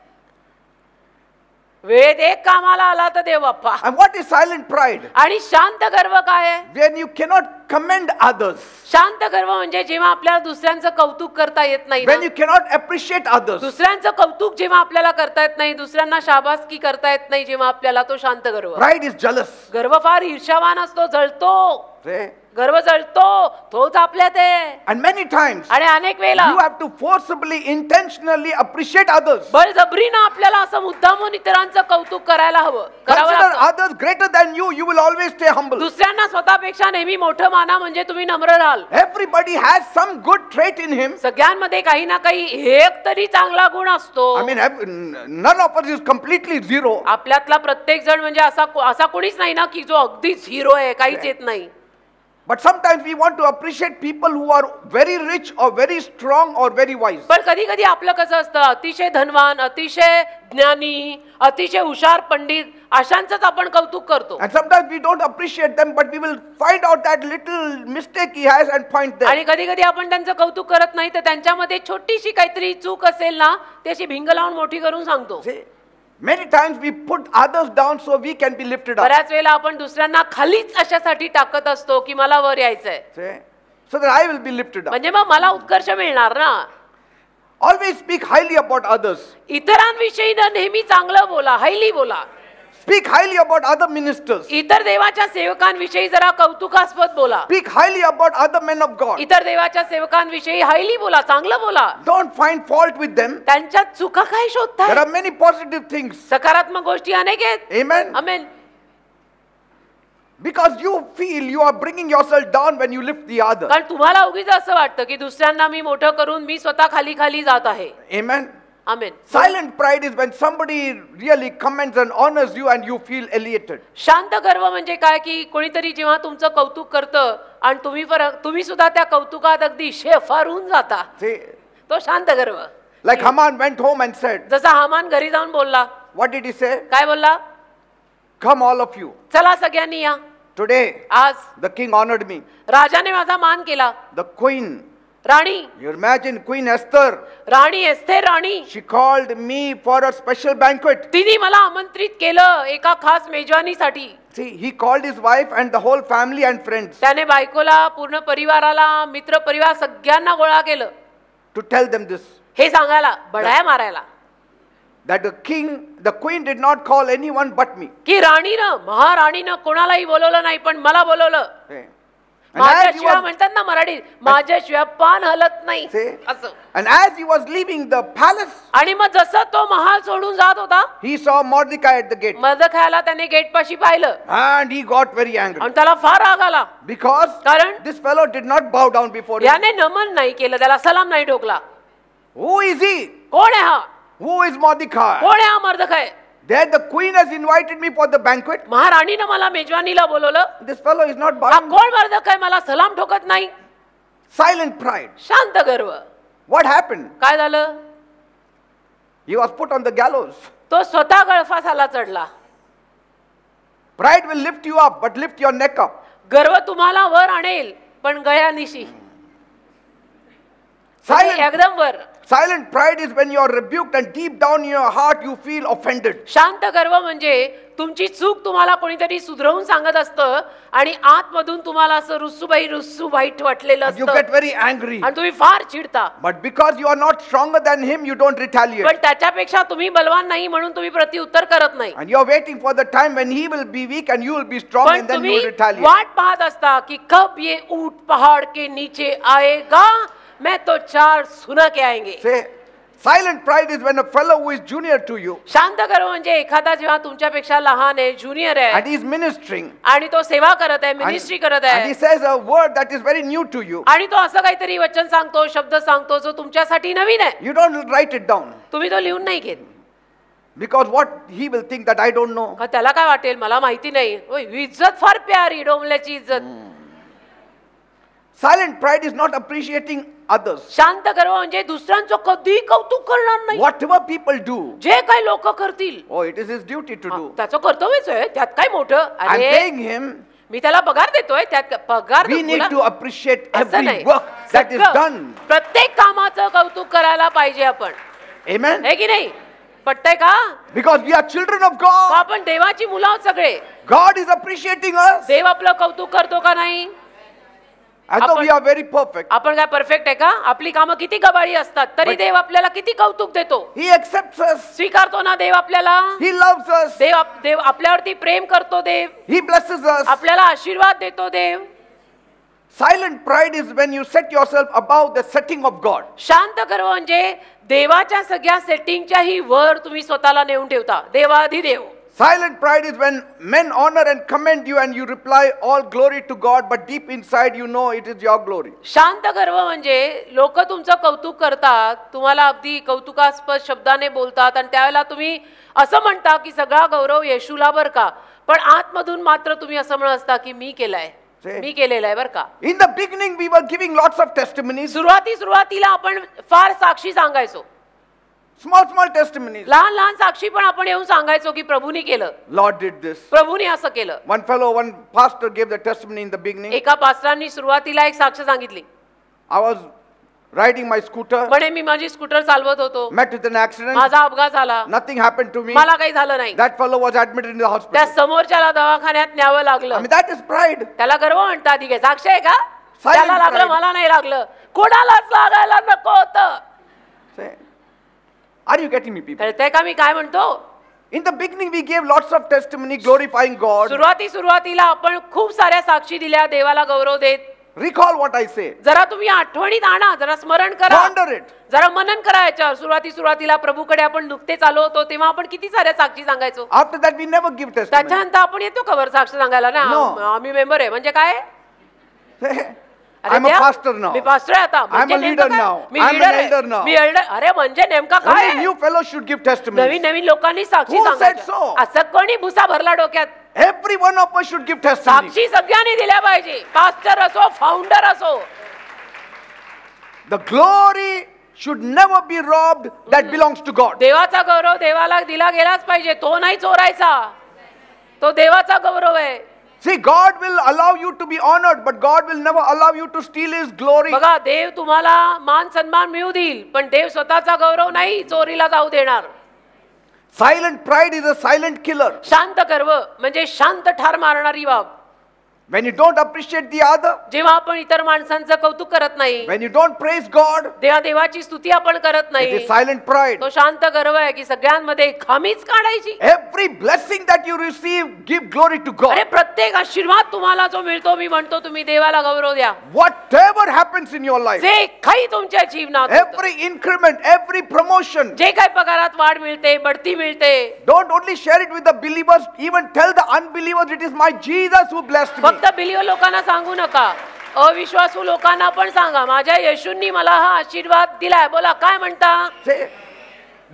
वेळेत एक कामाला आला तर देव बाप्पा. And what is silent pride? आणि शांत गर्व काय आहे? When you cannot commend others. शांत गर्व म्हणजे जेव्हा आपल्याला दुसऱ्यांचं कौतुक करता येत नाही When ना. you cannot appreciate others. दुसऱ्यांचं कौतुक जेव्हा आपल्याला करता येत नाही, दुसऱ्यांना शाबासकी करता येत नाही, जेव्हा आपल्याला तो शांत गर्व. Pride is jealous. गर्व फार ईर्ष्यावान असतो, जळतो. See? गर्व जळतो, तोच आपल्यात आहे. And many times आणि अनेक वेळेला you have to forcibly, intentionally appreciate others. बळजबरीनं आपल्याला असं मुद्दामून इतरांचं कौतुक करायला हवं, करावं Consider लागतं. others greater than you. You will always stay humble. दुसऱ्यांना स्वतःपेक्षा नेहमी मोठं माना म्हणजे तुम्ही नम्र राहाल. Everybody has some good trait in him. सगळ्यांमध्ये काही ना काही एक तरी चांगला गुण असतो. I mean, none of us is completely zero. आपल्यातला प्रत्येक जण म्हणजे असा कोणीच नाही ना की जो अगदीच हिरो आहे, काहीच येत नाही. But sometimes we want to appreciate people who are very rich or very strong or very wise. पण कधी कधी आपलं कसं असतं, अतिशय धनवान, अतिशय ज्ञानी, अतिशय हुशार पंडित अशांचंच आपण कौतुक करतो. And sometimes we don't appreciate them, but we will find out that little mistake he has and point there. आणि कधी कधी आपण त्यांचं कौतुक करत नाही तर त्यांच्यामध्ये छोटीशी काहीतरी चूक असेल ना, ती अशी भिंग लावून मोठी करून सांगतो. See, many times we put others down so we can be lifted up. बऱ्याच वेळेला आपण दुसऱ्यांना खालीच अशासाठी टाकत असतो की मला वर यायचंय, See? So that I will be lifted up. म्हणजे मग मला उत्कर्ष मिळणार ना. Always speak highly about others. इतरांविषयी ना नेहमी चांगलं बोला, हायली बोला. Speak highly about other ministers. इतर देवाच्या सेवकांविषयी जरा कौतुकास्पद बोला. Speak highly about other men of God. इतर देवाच्या सेवकांविषयी हायली बोला, चांगलं बोला. Don't find fault with them. त्यांच्यात चुका काय There शोधताय? are many positive things. सकारात्मक गोष्टी अनेक आहेत. Amen. Amen. Because you feel you are bringing yourself down when you lift the other. कारण तुम्हाला उगीच असं वाटतं की दुसऱ्यांना मी मोठं करून मी स्वतः खाली खाली जात आहे. Amen. Amen. Silent pride is when somebody really commends and honors you and you feel elated. शांत गर्व म्हणजे काय की कोणीतरी जेव्हा तुमचं कौतुक करतं आणि तुम्ही सुद्धा त्या कौतुकात अगदी शेफारून जाता, See, तो शांत गर्व. like Haman went home and said, जसा हामान घरी जाऊन बोलला, what did he say? काय बोलला? Come all of you. चला सगळ्यांनी या. Today, आज the king honored me. राजाने माझा मान केला. The queen, Rani, you imagine Queen Esther, Rani एस्थेर Rani, she called me for a special banquet. तिने मला आमंत्रित केलं एका खास मेजवानीसाठी. See, he called his wife and the whole family and friends त्याने बायकोला, पूर्ण परिवाराला, मित्र परिवार सगळ्यांना गोळा केलं to tell them this. हे सांगायला, बढाया मारायला, That the queen did not call anyone but me. की राणीनं, महाराणीनं कोणालाही बोलवलं नाही, पण मला बोलवलं. Okay. And as he माझ्याशिवाय was, म्हणतात ना मराठीत, माझ्याशिवाय पान हलत नाही See? असं. and as he was leaving the palace, आणि मग जसं तो महाल सोडून जात होता, he saw Mordecai at the gate. मर्दखायाला त्याने गेट पाशी पाहिलं And he got very angry. आणि त्याला फार राग आला. Because कारण this fellow did not bow down before him. याने नमन नाही केलं, त्याला सलाम नाही ठोकला. Who is he? कोण आहे हा? Who is Mordecai? कोण आहे हा मर्दखाय? There the queen has invited me for the banquet. महाराणीनं मला मेजवानीला बोलवलं. This fellow is not हा bowing. कोण मर्दखाय मला सलाम ठोकत नाही? Silent pride. शांत गर्व. What happened? काय झालं? He was put on the gallows. तो स्वतः गळफासाला चढला. Pride will lift you up, but lift your neck up. गर्व तुम्हाला वर आणेल, पण गळ्यानिशी एकदम वर. Silent pride is when you are rebuked and deep down in your heart you feel offended. शांत गर्व म्हणजे तुमची चूक तुम्हाला कोणीतरी सुधरवून सांगत असतं आणि आतमधून तुम्हाला असं रुसू वाईट वाटलेलं You असतं get very angry. आणि तुम्ही फार चिडता. But because you are not stronger than him, you don't retaliate. पण त्याच्यापेक्षा तुम्ही बलवान नाही म्हणून तुम्ही प्रत्युत्तर करत नाही. And you are waiting for the time when he will be weak and you will be strong पण and then you तुम्ही will retaliate. वाट पाहत असता की कब ये ऊंट पहाड़ के नीचे आएगा, मैं तो 4 सुना के आएंगे. Say, silent pride is when a fellow who is junior to you शांत गर्व म्हणजे एखादा जेव्हा तुमच्यापेक्षा लहान आहे, ज्युनियर and आहे he is ministering आणि तो सेवा करत आहे, and, मिनिस्ट्री करत and he आहे says a word that is very new to you. आणि तो असं काहीतरी वचन सांगतो, शब्द सांगतो जो तुमच्यासाठी नवीन आहे. You don't write it down तुम्ही तो लिहून नाही घेत. because what he will think that I don't know. का त्याला काय वाटेल, मला माहिती नाही. ओय, इज्जत फार प्यारी, डोंबल्याची इज्जत. Silent pride is not appreciating others. शांत गर्व म्हणजे दुसऱ्यांचं कधी कौतुक करणार नाही. Whatever people do, जे काही लोक करतील, oh, it is his duty to do. त्याचं कर्तव्यच आहे, त्यात काय मोठं. I'm अरे paying him. मी त्याला पगार देतोय, त्यात पगार We need to appreciate असं every नाही. work that is सगळं, done. प्रत्येक कामाचं कौतुक करायला पाहिजे आपण, Amen. है की नाही? पटतंय का? Because we are children of तो God. आपण देवाची मुलं आहोत सगळे. God is appreciating us. देव आपलं कौतुक करतो का नाही? As though we are very perfect. आपण काय परफेक्ट आहे का? आपली कामं किती गबाळी असतात तरी देव आपल्याला किती कौतुक देतो. He accepts us. स्वीकारतो ना देव आपल्याला. He loves us. देव आपल्यावरती प्रेम करतो. देव He blesses us. आपल्याला आशीर्वाद देतो. देव. Silent pride is when you set yourself above the setting of God. शांत गर्व म्हणजे देवाच्या सगळ्या सेटिंगच्याही वर तुम्ही स्वतःला नेऊन ठेवता. देवाधिदेव. Silent pride is when men honor and commend you and you reply all glory to God, but deep inside you know it is your glory. शांत गर्व म्हणजे लोक तुमचं कौतुक करतात, तुम्हाला अगदी कौतुकास्पद शब्दाने बोलतात आणि त्यावेळेला तुम्ही असं म्हणता की सगळा गौरव येशूला बर का, पण आतमधून मात्र तुम्ही असं म्हणत असता की मी केलाय, मी केलेलं आहे बर का. In the beginning we were giving lots of testimonies. सुरुवातीला आपण फार साक्षी सांगायचो. Small testimonies. लहान साक्षी पण आपण येऊन सांगायचो की प्रभूने केलं, Lord did this. प्रभूने असं केलं. One pastor gave the testimony in the beginning. एका पास्टरांनी सुरुवातीला एक साक्ष सांगितली. I was riding my scooter, म्हणे मी माझी स्कूटर चालवत होतो, met with an accident. माझा अपघात झाला, Nothing happened to me. मला काही झालं नाही. That fellow was admitted in the त्या hospital. समोरच्याला दवाखान्यात न्यावं I लागलं. mean, that is pride. त्याला गर्व म्हणतात. ठीक आहे, साक्ष आहे का? Silent त्याला लागलं, pride. मला नाही लागलं. कोणालाच लागायला नको होतं. Say, are you getting me, people? कळतंय का मी काय म्हणतो? In the beginning, we gave lots of testimony glorifying God. सुरुवातीला आपण खूप साऱ्या साक्षी दिल्या, देवाला गौरव देत. Recall what I say. जरा तुम्ही आठवणीत आणा, जरा स्मरण करा, Ponder it. जरा मनन करा याच्यावर. सुरुवातीला प्रभूकडे आपण नुकतेच आलो होतो, तेव्हा आपण किती साऱ्या साक्षी सांगायचो. After that, we never give testimony. त्याच्यानंतर आपण येतो का बरं साक्ष सांगायला ना, No. आम्ही मेंबर आहे म्हणजे काय? I'm a pastor now. Me pastor आहे आता. I'm a leader now. Me I'm an leader elder आहे. now. मी एल्डर. अरे म्हणजे नेमका काय? Only new fellows should give testimony. नवीन लोकांनी साक्षी Who said सांगायचं. so? असं कोणी भुसा भरला डोक्यात? Every one of us should give testimony. साक्षी सगळ्यांनी दिल्या पाहिजे, पास्टर असो, फाउंडर असो. The glory should never be robbed that belongs to God. देवाचा गौरव देवाला दिला गेलाच पाहिजे, तो नाही चोरायचा. तो देवाचा गौरव आहे. See, God will allow you to be honored, but God will never allow you to steal His glory. बघा, देव तुम्हाला मान सन्मान मिळू देईल, पण देव स्वतःचा गौरव नाही चोरीला जाऊ देणार. Silent pride is a silent killer. शांत गर्व म्हणजे शांत ठार मारणारी बाब. When you don't appreciate the other, जेव्हा आपण इतर माणसांचं कौतुक करत नाही, when you don't praise God, देवाची स्तुती आपण करत it नाही, is silent pride. तो शांत गर्व आहे की सगळ्यांमध्ये खामीच काढायची. Every blessing that you receive, give glory to God. अरे प्रत्येक आशीर्वाद तुम्हाला जो मिळतो, मी म्हणतो तुम्ही देवाला गौरव द्या. Whatever happens in your life, जे काही तुमच्या जीवनात होतं, every increment, every promotion, जे काही पगारात वाढ मिळते, बढती मिळते, don't only share it with the believers, even tell the unbelievers it is my Jesus who blessed me. फक्त बिलीव्हर लोकांना सांगू नका, अविश्वासू लोकांना पण सांगा, माझ्या येशूंनी मला हा आशीर्वाद दिलाय. बोला काय म्हणता? Say,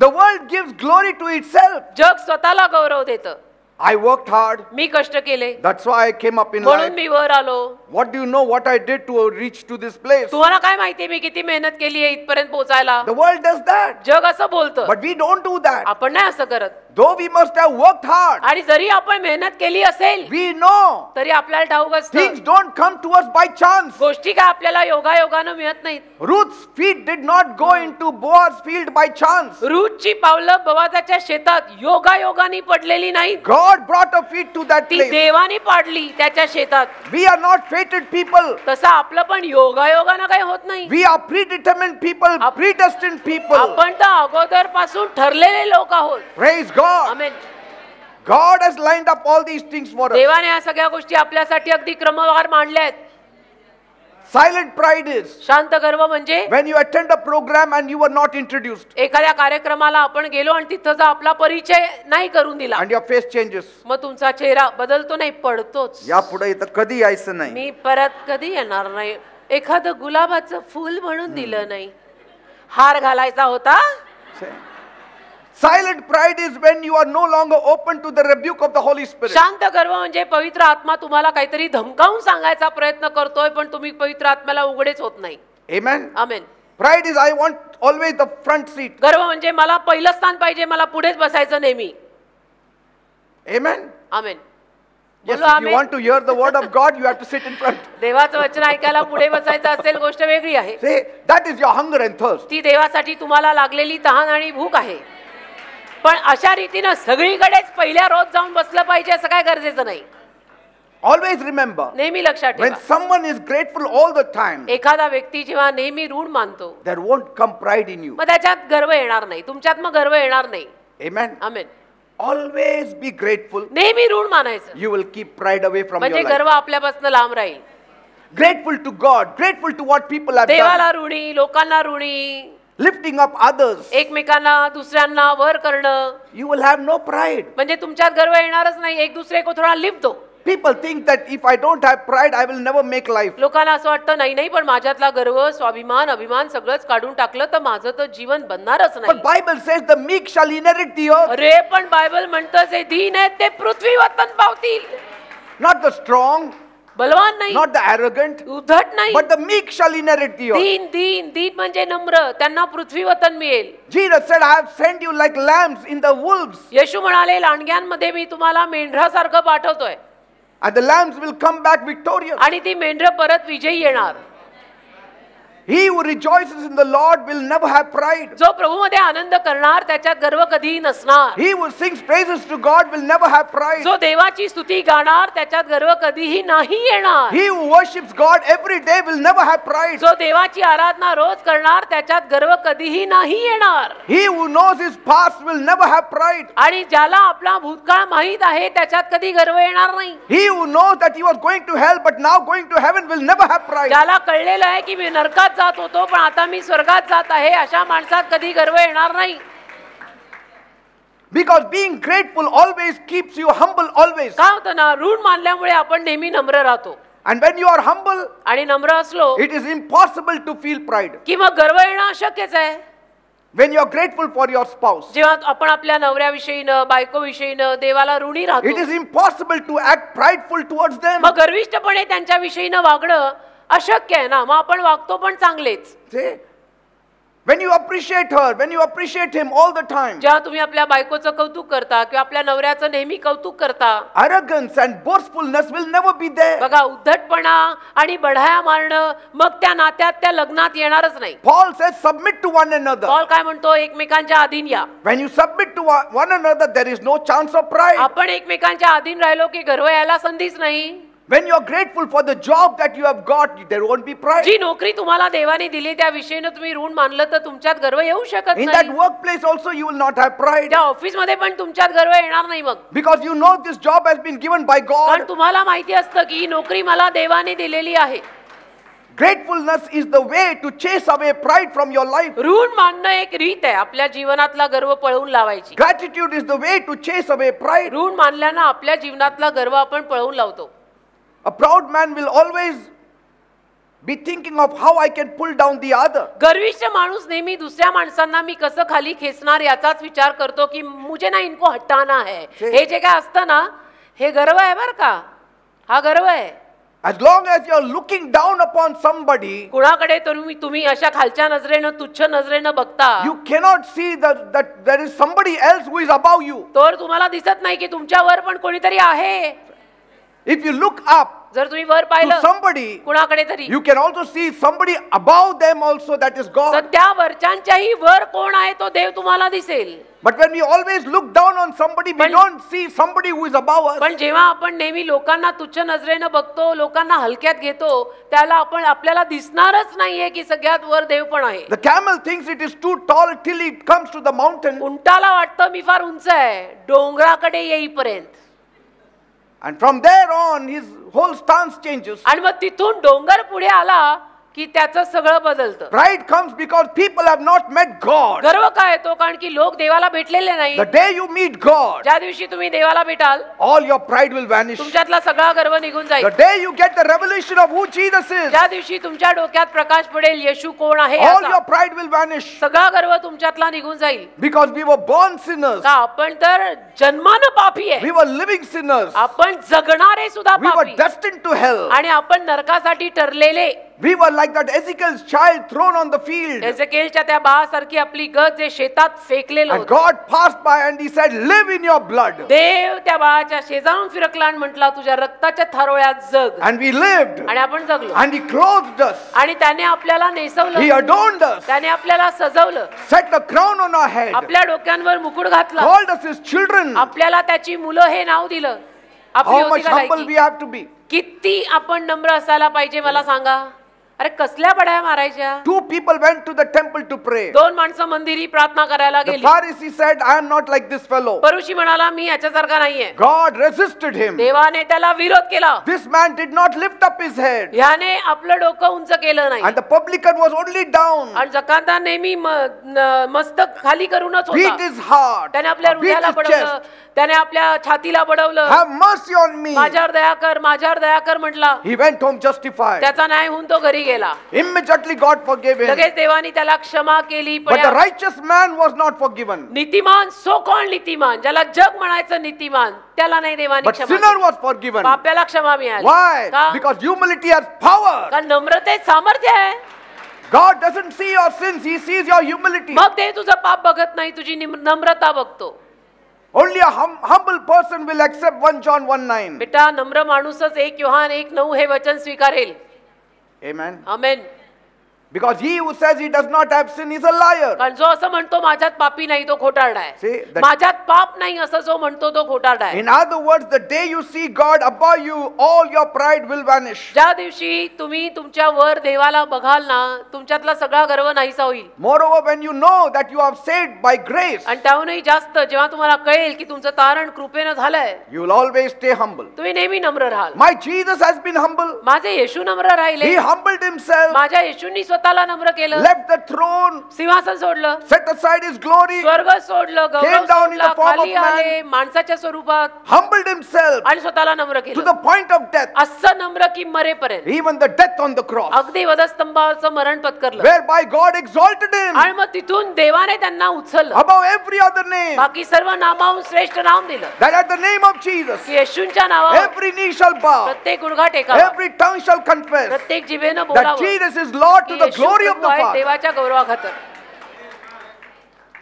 the world gives glory to itself. जग स्वतःला गौरव देतं. I worked hard. मी कष्ट केले That's why I came up in म्हणून life. मी वर आलो. What do you know what I did to reach to this place? तुम्हाला काय माहिती मी किती मेहनत केली आहे इथपर्यंत पोहोचायला? The world does that. जग असं बोलतं, But we don't do that. आपण नाही असं करत. Though we must have worked hard, आणि जरी आपण मेहनत केली असेल we know तरी आपल्याला ठाऊक असतं things don't come to us by chance. गोष्टी काय आपल्याला योगायोगानं मिळत नाहीत. Ruth's feet did not go into Boaz's field by chance. रूथची पावलं बोआजाच्या शेतात योगायोगाने पडलेली नाहीत. God brought a feet to that ती place. देवाने पाडली त्याच्या शेतात. We are not fated people. तसं आपलं पण योगायोगानं काही होत नाही. We are predetermined people, predestined people. आपण तर अगोदर पासून ठरलेले लोक आहोत. Praise God. Amen. God has lined up all these things for us. देवाने या सगळ्या गोष्टी आपल्यासाठी अगदी क्रमवार मांडल्या आहेत. Silent pride is शांत गर्व म्हणजे when you attend a program and you were not introduced एखाद्या कार्यक्रमाला आपण गेलो आणि तिथं जर आपला परिचय नाही करून दिला, and your face changes. मग तुमचा चेहरा बदलतो नाही, पडतोच. यापुढे इथं कधी यायचं नाही. मी परत कधी येणार नाही. एखादं गुलाबाचं फूल म्हणून दिलं नाही, हार घालायचा होता. Silent pride is when you are no longer open to the rebuke of the Holy Spirit. शांत गर्व म्हणजे पवित्र आत्मा तुम्हाला काहीतरी धमकावून सांगायचा प्रयत्न करतोय, पण तुम्ही पवित्र आत्म्याला उघडेच होत नाही. Amen. Amen. Pride is I want always the front seat. गर्व म्हणजे मला पहिलं स्थान पाहिजे, मला पुढेच बसायचं नेहमी. Amen. आमेन. Yes, बोलो if you amen. want to hear the word of God, you have to sit in front. देवाचं वचन ऐकायला पुढे बसायचं असेल गोष्ट वेगळी आहे. Say, that is your hunger and thirst. ती देवासाठी तुम्हाला लागलेली तहान आणि भूक आहे. पण अशा रीतीनं सगळीकडेच पहिल्या रोज जाऊन बसलं पाहिजे असं काय गरजेचं नाही. Always remember, नेहमी लक्षात when ठेवा, someone is grateful all the time, एखादा व्यक्ती जेव्हा नेहमी ऋण मानतो, there won't come pride in you. मग त्याच्यात गर्व येणार नाही, तुमच्यात मग गर्व येणार नाही. Amen. Amen. Always be grateful. नेहमी ऋण मानायचं You will keep pride away from म्हणजे your life. गर्व आपल्यापासून लांब राहील. Grateful to God, grateful to what people have done. देवाला ऋणी, लोकांना ऋणी, Lifting up others. एकमेकांना दुसऱ्यांना वर करणं, You will have no pride. म्हणजे तुमच्यात गर्व येणारच नाही. एक दुसरे को थोडा लिफ्ट दो. People think that if I don't have pride, I will never make life. लोकांना असं वाटतं नाही नाही, पण माझ्यातला गर्व, स्वाभिमान, अभिमान सगळंच काढून टाकलं तर माझं तर जीवन बनणारच But नाही. Bible says the meek shall inherit the earth. अरे पण बायबल म्हणतं जे दीन आहेत ते पृथ्वी वतन पावतील. Not the strong, बलवान नाही, not the arrogant, उद्धट नाही. but the meek shall inherit the earth. दीन दीन दीन म्हणजे नम्र, त्यांना पृथ्वी वतन मिळेल. Jesus said, I have sent you like lambs in the wolves. येशू म्हणाले, लांडग्यांमध्ये मी तुम्हाला मेंढरासारखं पाठवतोय And the lambs will come back victorious. आणि ती मेंढरं परत विजयी येणार. He who rejoices in the Lord will never have pride. जो प्रभूमध्ये आनंद करणार त्याच्यात गर्व कधीही नसणार. He who sings praises to God will never have pride. जो देवाची स्तुती गाणार त्याच्यात गर्व कधीही नाही येणार. He who worships God every day will never have pride. जो देवाची आराधना रोज करणार त्याच्यात गर्व कधीही नाही येणार. He who knows his past will never have pride. आणि ज्याला आपला भूतकाळ माहित आहे त्याच्यात कधी गर्व येणार नाही. He who knows that he was going to hell but now going to heaven will never have pride. ज्याला कळलेलं आहे की मी नरकात जात होतो पण आता मी स्वर्गात जात आहे अशा माणसात कधी गर्व येणार नाही. Because being grateful always keeps you humble always. का होतं ना, ऋण मानल्यामुळे आपण नेहमी नम्र राहतो. And when you are humble, आणि नम्र असलो it is impossible to feel pride. की मग गर्व येणं अशक्यच आहे. When you are grateful for your spouse, जेव्हा आपण आपल्या नवऱ्याविषयीनं बायकोविषयीनं देवाला ऋणी it राहतो is impossible to act prideful towards them. मग गर्विष्ठपणे त्यांच्याविषयीनं वागणं अशक्य आहे ना. मग आपण वागतो पण चांगलेच. See? When you appreciate her, when you appreciate him all the time, जेव्हा तुम्ही आपल्या बायकोचं कौतुक करता किंवा आपल्या नवऱ्याचं नेहमी कौतुक करता, arrogance and boastfulness will never be there. बघा उद्धटपणा आणि बढाया मारणं मग त्या नात्यात त्या लग्नात येणारच नाही. Paul says, submit to one another. Paul काय म्हणतो, एकमेकांच्या अधीन या. When you submit to one another, there is no chance of pride. आपण एकमेकांच्या अधीन राहिलो की गर्व यायला संधीच नाही. When you are grateful for the job that you have got, there won't be pride. जी नोकरी तुम्हाला देवाने दिली त्या विषयीनं तुम्ही ऋण मानलं तर तुमच्यात गर्व येऊ शकत In that नाही. workplace also you will not have pride. त्या ऑफिस मध्ये पण तुमच्यात गर्व येणार नाही मग. Because you know this job has been given by कारण God. तुम्हाला माहिती असतं की ही नोकरी मला देवाने दिलेली आहे. Gratefulness is the way to chase away pride from your life. ऋण मानणं एक रीत आहे आपल्या जीवनातला गर्व पळवून लावायची. Gratitude is the way to chase away pride. ऋण मानल्यानं आपल्या जीवनातला गर्व आपण पळवून लावतो. A proud man will always be thinking of how I can pull down the other. गर्विष्ठ माणूस नेहमी दुसऱ्या माणसांना मी कसं खाली खेचणार याचाच विचार करतो की मुझे ना इनको हटाना है. हे जे काय असतं ना हे गर्व आहे बरं का. हा गर्व आहे. As long as you are looking down upon somebody, कुणाकडे तुम्ही अशा खालच्या नजरेनं तुच्छ नजरेनं बघता you cannot see that there is somebody else who is above you. तर तुम्हाला दिसत नाही की तुमच्यावर पण कोणीतरी आहे. If you look up जर तुम्ही वर to पाहिलं somebody, कुणाकडे तरी you can also see somebody above them also, that is तर God. त्या वरच्यांच्याही वर कोण आहे तो देव तुम्हाला दिसेल. But when we always look down on somebody, we पण- don't see somebody who is above us. पण जेव्हा आपण नेहमी लोकांना तुच्छ नजरेनं बघतो, लोकांना हलक्यात घेतो, त्याला आपल्याला दिसणारच नाहीये की सगळ्यात वर देव पण आहे. The camel thinks it is too tall till it comes to the mountain. उंटाला वाटतं मी फार उंच आहे डोंगराकडे येईपर्यंत. And from there on, his whole stance changes. आणि मग तिथून डोंगर पुढे आला की त्याचं सगळं बदलतं. Pride comes because people have not met God. गर्व काय येतो कारण की लोक देवाला भेटलेले नाही. The day you meet God, ज्या दिवशी तुम्ही देवाला भेटाल all your pride will vanish. तुमच्यातला सगळा गर्व निघून जाईल. The day you get the revelation of who Jesus is, ज्या दिवशी तुमच्या डोक्यात प्रकाश पडेल येशू कोण आहे all याचा, your pride will vanish. सगळा गर्व तुमच्यातला निघून जाईल. Because we were born sinners. का आपण तर जन्मानं पापी आहे. We were living sinners. आपण जगणारे सुद्धा We were पापी destined to hell. आणि आपण नरकासाठी ठरलेले. We were like that Ezekiel's child thrown on the field. एजेकिएलच्या त्या बाळासारखी आपली गज जे शेतात फेकलेलं And होतं. God passed by and he said, live in your blood. देव त्या बाळाच्या शेजारून फिरकला आणि म्हटला तुझ्या रक्ताच्या थारोळ्यात जग. And we lived. आणि आपण जगलो. And he clothed us. आणि त्याने आपल्याला He नेसवलं. adorned us. त्याने आपल्याला सजवलं. Set a crown on our head. आपल्या डोक्यांवर मुकुट घातला. Called us his children. आपल्याला त्याची मुलं हे नाव दिलं. आपली How होती much का humble लायकी? we have to be. किती आपण नम्र असायला पाहिजे मला सांगा. अरे कसल्या बड्या मारायच्या. Two people went to the temple to pray. दोन माणसं मंदिरी प्रार्थना करायला The गेली. Pharisee said, I am not like this fellow. परुषी म्हणाला मी याच्यासारखा नाहीये. God resisted him. देवाने त्याला विरोध केला. This man did not lift up his head. ह्याने आपलं डोकं उंच केलं नाही. And the publican was only down. आणि जकांदार नेहमी मस्तक खाली करूनच Beat होता. his heart. त्याने आपल्या Beat हृदयाला his बडवलं. chest. त्याने आपल्या छातीला बडवलं. Have mercy on me. माझ्यावर दया कर, माझ्यावर दया कर म्हटला. He went home justified. त्याचा न्याय होऊन तो घरी गेला. Immediately God forgave him. लगेच देवाने त्याला क्षमा केली. पण But the righteous man was not forgiven. नीतिमान सो कोण नीतिमान ज्याला जग म्हणायचं नीतिमान त्याला नाही देवाने But क्षमा sinner केली. was forgiven. पाप्याला क्षमा मिळाली. Why? का? Because humility has power. कारण नम्रतेत सामर्थ्य आहे. God doesn't see your sins, he sees your humility. मग ते तुझं पाप बघत नाही तुझी नम्रता बघतो. Only a humble person will accept 1 John 1:9. बेटा नम्र माणूसच 1 योहान 1:9 हे वचन स्वीकारेल. Amen. Amen. Because he who says he does not have sin is a liar. कारण जो असं म्हणतो माझ्यात पापी नाही तो खोटारडा See, आहे. that- माझ्यात पाप नाही असं जो म्हणतो तो खोटारडा आहे. In other words, the day you see God above you, all your pride will vanish. ज्या दिवशी तुम्ही तुमच्या वर देवाला बघाल ना तुमच्यातला सगळा गर्व नाहीसा होईल. Moreover, when you know that you are saved by grace, आणि त्याहूनही जास्त जेव्हा तुम्हाला कळेल की तुमचं तारण कृपेनं झालंय you will always stay humble. तुम्ही नेहमी नम्र राहाल. My Jesus has been humble. माझे येशू नम्र राहिले. He humbled himself, माझ्या येशूंनी स्वतःला नम्र केलं. left the throne, सिंहासन सोडलं. set aside his glory, स्वर्ग सोडलं. गौरव Came down in the सोडला. form of खाली man. आले माणसाच्या स्वरूपात humbled himself आणि स्वतःला नम्र to केलं. the point of death, असं नम्र की मरेपर्यंत even the death on the cross, अगदी वधस्तंभाचं मरण पत्करलं. whereby God exalted him आणि मग तिथून देवाने त्यांना उचललं. above every other name, बाकी सर्व नामाहून श्रेष्ठ नाम दिलं. that at the name of Jesus, की येशूंच्या नावावर every knee shall bow, प्रत्येक गुडघा टेकावा. every tongue shall confess प्रत्येक जिभेनं that बोलावं Jesus is Lord to की the Yeshu glory of Prabhu the आहे Father. देवाच्या गौरवाखातर.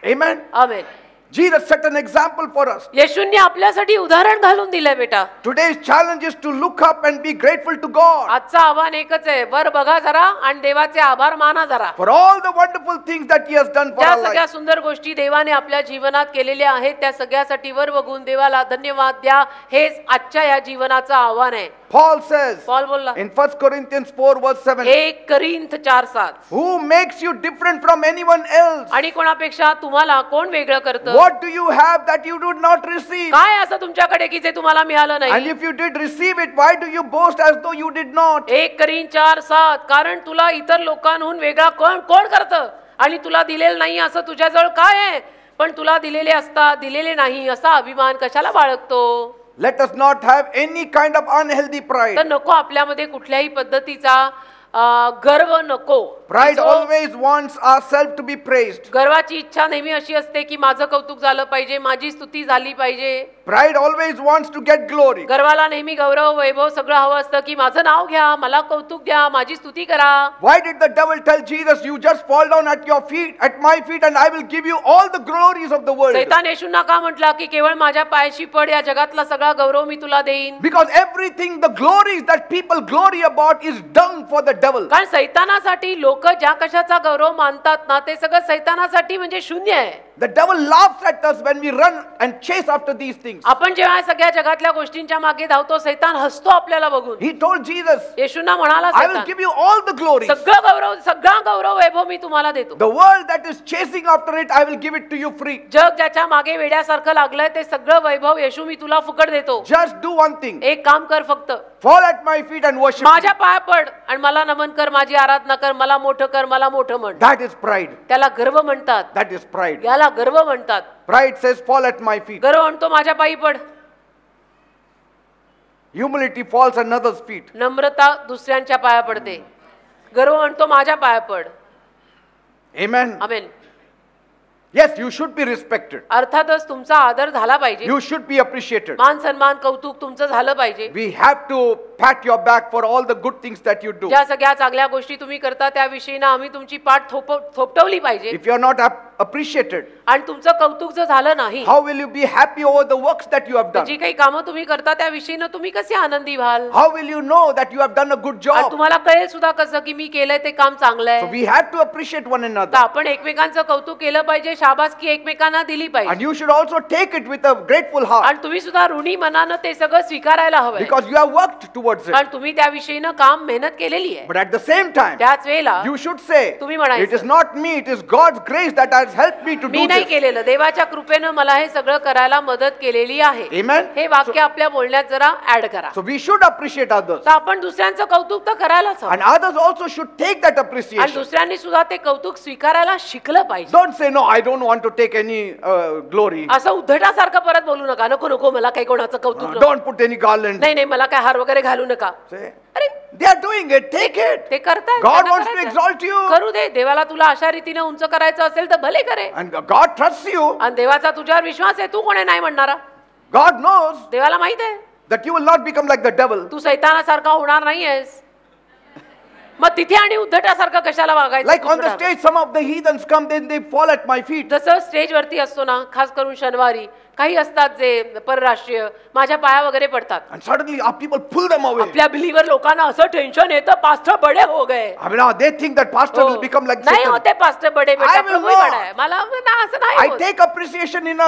Amen. Amen. Jesus set an example for us. येशूंनी आपल्यासाठी उदाहरण घालून दिलंय बेटा. Today's challenge is to look up and be grateful to God आजचं आव्हान एकच आहे, वर बघा जरा आणि देवाचे आभार माना जरा. for all the wonderful things that He has done for ज्या our सगळ्या life. सुंदर गोष्टी देवाने आपल्या जीवनात केलेल्या आहेत त्या सगळ्यासाठी वर बघून देवाला धन्यवाद द्या. हेच आजच्या या जीवनाचं आव्हान आहे. Paul says पॉल बोलला in 1 Corinthians 4 verse 7, 1 Corinth 4:7 who makes you different from anyone else? आणि कोणापेक्षा तुम्हाला कोण वेगळं करतं? What do you have that you did not receive? काय असं तुमच्याकडे की जे तुम्हाला मिळालं And नाही? if you did receive it, why do you boast as though you did not? 1 Corinth 4:7 कारण तुला इतर लोकांहून वेगळा कोण कोण करतं आणि तुला दिलेलं नाही असं तुझ्याजवळ काय आहे? पण तुला दिलेले असता दिलेले नाही असा अभिमान कशाला बाळगतो? Let us not have any kind of unhealthy तर pride. नको आपल्यामध्ये कुठल्याही पद्धतीचा गर्व नको. Pride जो always wants ourselves to be praised. गर्वाची इच्छा नेहमी अशी असते की माझं कौतुक झालं पाहिजे, माझी स्तुती झाली पाहिजे. Pride always wants to get glory. गर्वाला नेहमी गौरव वैभव सगळं हवं असतं की माझं नाव घ्या, मला कौतुक द्या, माझी स्तुती करा. Why did the devil tell Jesus, you just fall down at your feet, at my feet, and I will give you all the glories of the world? सैतान येशूंना का म्हटला की केवळ माझ्या पायाशी पड, या जगातला सगळा गौरव मी तुला देईन? Because everything, the glories that people glory about is dung for the devil. कारण सैतानासाठी लोक ज्या कशाचा गौरव मानतात ना ते सगळं सैतानासाठी म्हणजे शून्य आहे. The devil laughs at us when we run and chase after these things. आपण जेव्हा या सगळ्या जगातल्या गोष्टींच्या मागे धावतो सैतान हसतो आपल्याला बघून. He told Jesus, येशूंना म्हणाला I will सैतान give you all the glories. सगळा गौरव वैभव मी तुम्हाला देतो. The world that is chasing after it, I will give it to you free. जग ज्याच्या मागे वेड्यासारखं लागलंय ते सगळं वैभव येशू मी तुला फुकट देतो. Just do one thing. एक काम कर फक्त, Fall at my feet and worship me. माझ्या पाया पड आणि मला नमन कर, माझी आराधना कर, मला मोठं कर, मला मोठं म्हण. That is pride. त्याला गर्व म्हणतात. That is pride. याला गर्व म्हणतात. Pride says, fall at my feet. गर्व म्हणतो माझ्या पायी पड. Humility falls at another's feet. नम्रता दुसऱ्यांच्या पाया पडते. गर्व म्हणतो माझ्या पाया पड. Amen. Amen. Yes, you should be respected. अर्थातच तुमचा आदर झाला पाहिजे. You should be appreciated. मान सन्मान कौतुक तुमचं झालं पाहिजे. We have to pat your back for all the good things that you do. ज्या सगळ्या चांगल्या गोष्टी तुम्ही करता त्याविषयी ना आम्ही तुमची पाठ थोपटवली पाहिजे. If you are not appreciated, आणि तुमचं कौतुक जर झालं नाही how will you be happy over the works that you have G done? काही कामं तुम्ही करता त्याविषयी ना तुम्ही कसे आनंदी व्हाल? How will you know that you have done a good आणि job? तुम्हाला कळेल सुद्धा कसं की मी केलंय ते काम चांगलं So आहे. we have to appreciate one तर another. आपण एकमेकांचं कौतुक केलं पाहिजे, शाबासकी एकमेकांना दिली And पाहिजे. you should also take it with a grateful heart आणि तुम्ही सुद्धा ऋणी मनानं ते सगळं स्वीकारायला हवंय. because you have worked towards it. कारण तुम्ही त्याविषयी ना काम मेहनत केलेली आहे. But at the same time, त्याच वेळेला you should say, तुम्ही म्हणायचं, it is not me, it is God's grace that has helped me to me do नाही this. केलेलं, देवाच्या कृपेनं मला हे सगळं करायला मदत केलेली आहे. Amen. हे वाक्य आपल्या बोलण्यात जरा ऍड करा. So we should appreciate others. तर आपण दुसऱ्यांचं कौतुक तर करायलाच हवं. And others also should take that आणि appreciation. दुसऱ्यांनी सुद्धा ते कौतुक स्वीकारायला शिकलं पाहिजे. Don't say, no, I don't want to take any glory. असं उद्धटासारखं परत बोलू नका. नको नको मला काही कोणाचं कौतुक नको. Don't put any garland. नाही नाही मला काय हार वगैरे घालू नका. Say, अरे they are doing it, take it. ते करताय. God त्यांना wants to करायचं. exalt you. करू दे. देवाला तुला अशा रीतीने उंच करायचं असेल तर भले करे. And God trusts you. आणि देवाचा तुझ्यावर विश्वास आहे. तू कोणी नाही म्हणणारा? God knows देवाला माहित आहे that you will not become like the devil. तू सैतानासारखा होणार नाहीयेस. मग तिथे आणि उद्धटासारखं कशाला वागायचं? Like on the stage, some of the heathens come, then they fall at my feet. जसं स्टेजवरती असतो ना, खास करून शनिवारी काही असतात जे परराष्ट्रीय, माझ्या पाया वगैरे पडतात. And suddenly our people pull them away. आपल्या बिलीवर लोकांना असं टेन्शन येतं, पास्टर बडे हो गए. I mean, now they think that pastor will become like नाही Satan. होते पास्टर बडे, I बेटा will प्रभू not. बडा आहे. मला ना असं नाही I होत. take appreciation in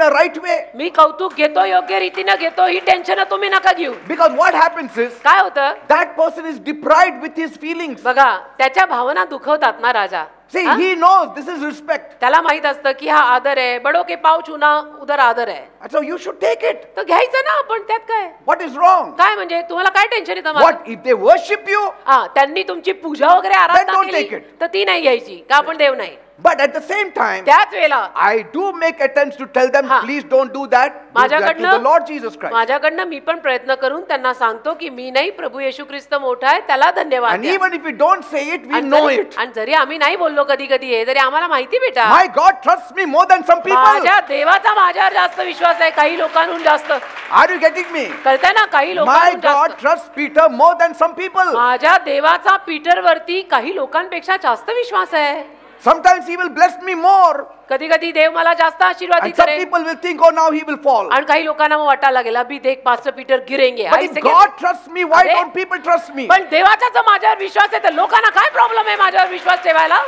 a right way. मी कौतुक घेतो, योग्य रीतीने घेतो, ही टेन्शन तुम्ही नका घेऊ. Because what happens is, काय होतं? that person is deprived with his feelings. बघा, त्याच्या भावना दुखवतात ना राजा. See, हा? he knows this is respect. त्याला माहित असतं की हा आदर आहे, बडो के पाव छूना उदर आदर आहे. And so you should take it. तर घ्यायचं ना आपण, त्यात काय? What is wrong? काय म्हणजे तुम्हाला काय टेन्शन येतं माझं? What if they worship you? हा, त्यांनी तुमची पूजा वगैरे आराधना don't take केली it. तर ती नाही घ्यायची का आपण देव नाही. But at the same time, त्याच वेळेला I do make attempts to tell them, हा. please don't do that. Do that to the Lord Jesus Christ. माझ्याकडनं मी पण प्रयत्न करून त्यांना सांगतो की मी नाही, प्रभू येशू ख्रिस्त मोठा आहे, त्याला धन्यवाद And द्या. even if we don't say it, we आणि know जरी- it. आणि जरी आम्ही नाही बोललो कधी कधी हे, तरी आम्हाला माहिती बेटा, My God trusts me more than some people. माझ्या देवाचा माझ्यावर जास्त विश्वास आहे, काही लोकांहून जास्त. Are you getting me? कळतंय ना, काही My लोकांहून God जास्त. trusts Peter more than some people. माझ्या देवाचा पीटर वरती काही लोकांपेक्षा जास्त विश्वास आहे. Sometimes he will bless me more. कधी कधी देव मला जास्त आशीर्वादित And some करेल people will think, oh, now he will fall. आणि काही लोकांना मग वाटायला लागेल अभी देख पास्टर पीटर गिरेंगे. But I if second. God trusts me, why अरे, don't people trust me? पण देवाचा जर माझ्यावर विश्वास आहे तर लोकांना काय प्रॉब्लेम आहे माझ्यावर विश्वास ठेवायला?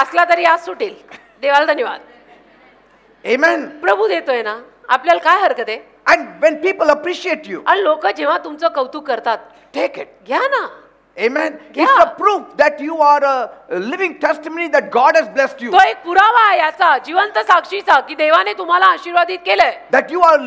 असला तरी आज सुटेल. देवाला धन्यवाद. Amen. प्रभू देतोय ना, आपल्याला काय हरकत आहे? And when people appreciate you, आणि लोक जेव्हा तुमचं कौतुक करतात, take it. घ्या ना. Amen. Yeah. It's a proof that you are a living testimony that God has blessed you. तो एक पुरावा आहे याचा, जिवंत साक्षीचा, की देवाने तुम्हाला आशीर्वादित केलंय, That you are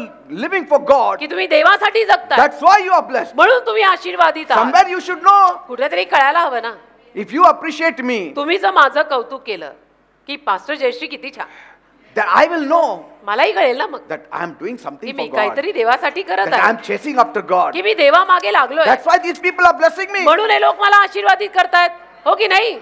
living for God. की तुम्ही देवासाठी जगताय, That's why you are blessed. म्हणून तुम्ही आशीर्वादित आहात. Somewhere you should know. कुठेतरी कळायला हवं ना. If you appreciate me, तुम्ही जर माझं कौतुक केलं की पास्टर जयश्री किती छान, then I will know मलाही कळेल ना मग that I am doing की something मी for God. काहीतरी देवासाठी करत That I आहे, am chasing after God. की मी देवा मागे लागलोय, That's why these people are blessing me. म्हणून हे लोक मला आशीर्वादित करतायत. हो की नाही?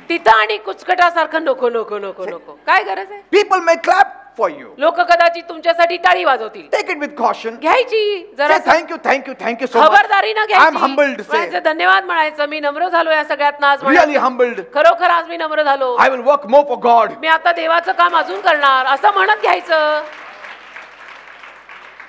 तिथं आणि कुचकटासारखं नको नको नको नको, काय गरज आहे? People may clap for you. लोक कदाचित तुमच्यासाठी टाळी वाजवतील. Take it with caution. घ्यायची जरा, Say thank you so much. खबरदारीनं I am घ्यायची. humbled. Say म्हणायचं धन्यवाद म्हणायचं, मी नम्र झालो या सगळ्यात आज. really humbled. खरोखर आज मी नम्र झालो, I will work more for God. मी आता देवाचं काम अजून करणार, असं म्हणत घ्यायचं.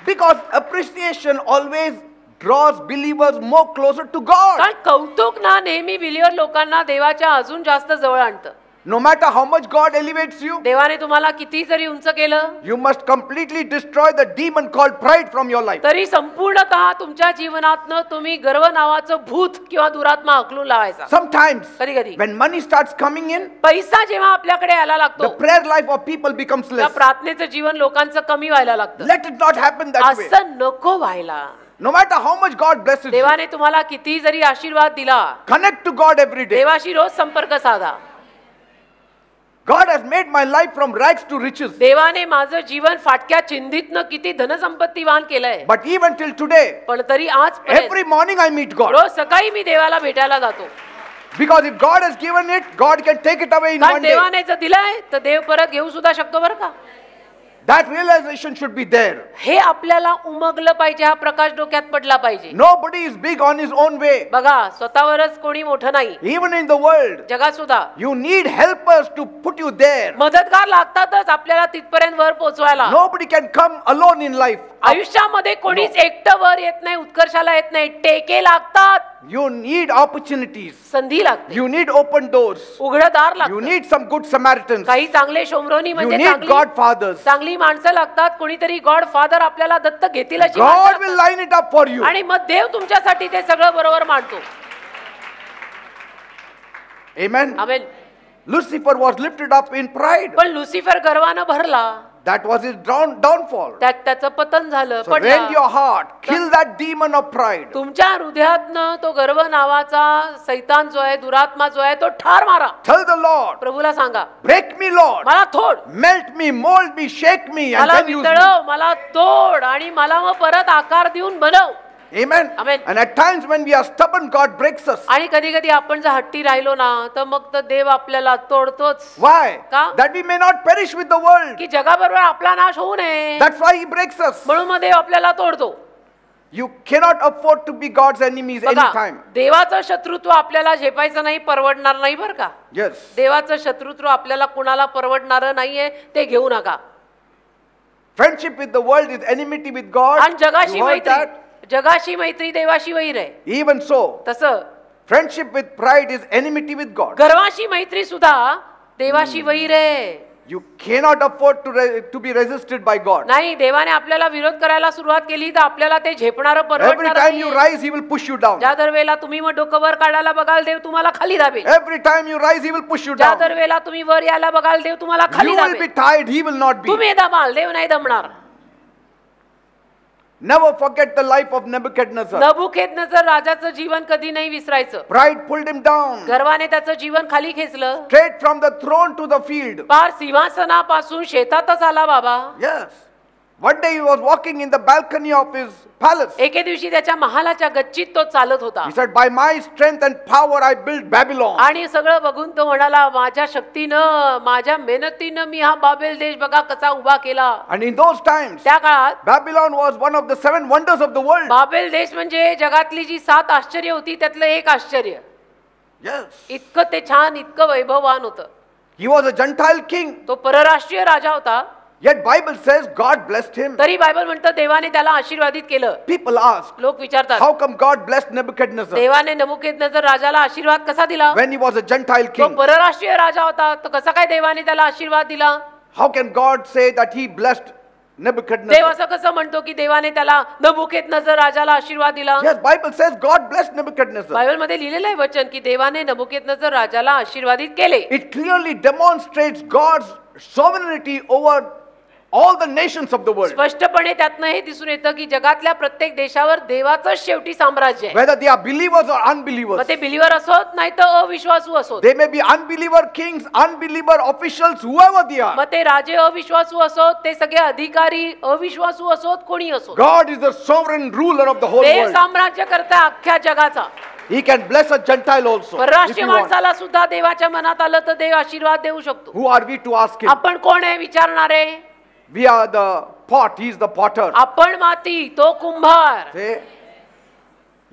Because appreciation always draws believers more closer to God. कारण कौतुक ना नेहमी बिलीवर लोकांना देवाच्या अजून जास्त जवळ आणतं. No matter how much God elevates you, देवाने तुम्हाला किती जरी उंच केलं you must completely destroy the demon called pride from your life. तरी संपूर्णतः तुमच्या जीवनातनं तुम्ही गर्व नावाचं भूत किंवा दुरात्मा हकलून लावायचा. Sometimes, कधी कधी when money starts coming in, पैसा जेव्हा आपल्याकडे यायला the लागतो, prayer life of people becomes त्या less. प्रार्थनेचं जीवन लोकांचं कमी व्हायला लागतं. Let it not happen that way. असं नको व्हायला. No matter how much God blesses you, देवाने तुम्हाला किती जरी आशीर्वाद दिला, connect to God every day. देवाशी रोज संपर्क साधा. God has made my life from rags to riches. देवाने माझं जीवन फाटक्या चिंधीतनं किती धनसंपत्तीवान केलंय, But even till today, पण तरी आज every morning I meet God. रोज सकाळी मी देवाला भेटायला जातो. Because if God has given it, God can take it away in कारण one day. देवाने जर दिलंय तर देव परत घेऊ सुद्धा शकतो बरं का. That realization should be there. हे आपल्याला उमगलं पाहिजे, हा प्रकाश डोक्यात पडला पाहिजे. Nobody is big on his own way. बघा, स्वतःवरच कोणी मोठं नाही. Even in the world, जगात सुद्धा you need helpers to put you there. मदतगार लागतातच आपल्याला तिथपर्यंत वर पोहोचवायला. Nobody can come alone in life. आयुष्यामध्ये कोणीच एकटं वर येत नाही, उत्कर्षाला येत नाही. टेके लागतात, You need opportunities. संधी लागते, You need open doors. उघडं दार You लागतं. need some good Samaritans. काही चांगले शोमरोनी You म्हणजे need godfathers. चांगली माणसं लागतात. कोणीतरी गॉड फादर आपल्याला दत्त घेतील अशी God माणसं will लागतात. line it up for you. आणि मग देव तुमच्यासाठी ते सगळं बरोबर मांडतो. Amen. Amen. Lucifer was lifted up in pride. पण लुसिफर गर्वानं भरला, That was his downfall. त्यात त्याचं पतन झालं, So rend your पडला. heart. Kill that demon of pride. तुमच्या हृदयातनं तो गर्व नावाचा सैतान जो आहे, दुरात्मा जो आहे, तो ठार मारा. Tell the Lord, प्रभूला सांगा, break me, Lord. मला थोड, Melt me, mold me, shake me, and मला then use me. वितळव, मला तोड आणि मला मग परत आकार देऊन बनव. Amen. Amen. And at times when we are stubborn, God breaks us. आणि कधी कधी आपण जर हट्टी राहिलो ना, तर मग तर देव आपल्याला तोडतोच. Why? का? That we may not perish with the world. की जगाबरोबर आपला नाश होऊ नये, That's why He breaks us. म्हणून मग देव आपल्याला तोडतो. You cannot afford to be God's enemies बघा, anytime. देवाचं शत्रुत्व आपल्याला झेपायचं नाही, परवडणार नाही बरं का. Yes. देवाचं शत्रुत्व आपल्याला कुणाला परवडणारं नाहीये, ते घेऊ नका. Friendship with the world is enmity with God. आणि जगाशी You heard that? मैत्री, जगाशी मैत्री देवाशी वैर आहे. Even so, तसं friendship with pride is enmity with God. गर्वाशी मैत्री सुद्धा देवाशी वैर आहे. You cannot afford to be resisted by God. नाही, देवाने आपल्याला विरोध करायला सुरुवात केली तर आपल्याला ते झेपणारं Every परवडणार time you नाही. rise, He will push you down. ज्या दरवेळेला तुम्ही मग डोकं वर काढायला बघाल, देव तुम्हाला खाली दाबेल. Every time you rise, He will push you ज्या down. दरवेळेला तुम्ही वर यायला बघाल, देव तुम्हाला खाली You will be दाबेल. tired, He will not be. तुम्ही दमाल, देव नाही दमणार. Never forget the life of Nebuchadnezzar. नबुकदनेस्सर राजाचं जीवन कधी नाही विसरायचं. Pride pulled him down. गर्वाने त्याचं जीवन खाली खेचलं. Straight from the throne to the field. पार सिंहासनापासून शेतातच आला बाबा. Yes. One day he was walking in the balcony of his palace. एके दिवशी त्याच्या महालाच्या गच्चीत तो चालत होता. He said, by my strength and power I built Babylon. आणि सगळं बघून तो म्हणाला, माझ्या शक्तीनं, माझ्या मेहनतीनं मी हा बाबेल देश बघा कसा उभा केला. And in those times, त्या काळात Babylon was one of the 7 wonders of the world. Babel देश म्हणजे जगातली जी 7 आश्चर्य होती त्यातलं एक आश्चर्य. Yes. इतकं ते छान, इतकं वैभववान होतं. He was a Gentile king. तो परराष्ट्रीय राजा होता. Yet Bible says God blessed him. तरी बायबल म्हणतं देवाने त्याला आशीर्वादित केलं. People ask, लोक विचारतात, how come God blessed Nebuchadnezzar देवाने नबुकदनेस्सर राजाला आशीर्वाद कसा दिला? when he was a Gentile तो king? परराष्ट्रीय राजा होता, तर कसा काय देवाने त्याला आशीर्वाद दिला? How can God say that he blessed Dev Nebuchadnezzar? असं कसं म्हणतो की देवाने त्याला नबुकदनेस्सर राजाला आशीर्वाद दिला? Yes, Bible says God blessed Nebuchadnezzar. Bible मध्ये लिहिलेलं आहे वचन की देवाने नबुकदनेस्सर राजाला आशीर्वादित केले. It clearly demonstrates God's sovereignty over all the nations of the world. स्पष्टपणे त्यातनं हे दिसून येतं की जगातल्या प्रत्येक देशावर देवाचं शेवटी साम्राज्य आहे. Whether they are believers or मग unbelievers. ते बिलीवर असोत नाही तर अविश्वासू असोत. They may be unbeliever kings, unbeliever officials, whoever they are. मग ते राजे अविश्वासू असोत, ते सगळे अधिकारी अविश्वासू असोत, कोणी असोत. God is the sovereign ruler of the whole Dev world. साम्राज्य करता अख्ख्या जगाचा. He can bless a Gentile also. if परराष्ट्रीय he wants. माणसाला सुद्धा देवाच्या मनात आलं तर देव आशीर्वाद देऊ शकतो. Who are we to ask him? आपण कोण आहे विचारणारे? We are the pot, he is the potter. आपण माती, तो कुंभार. See?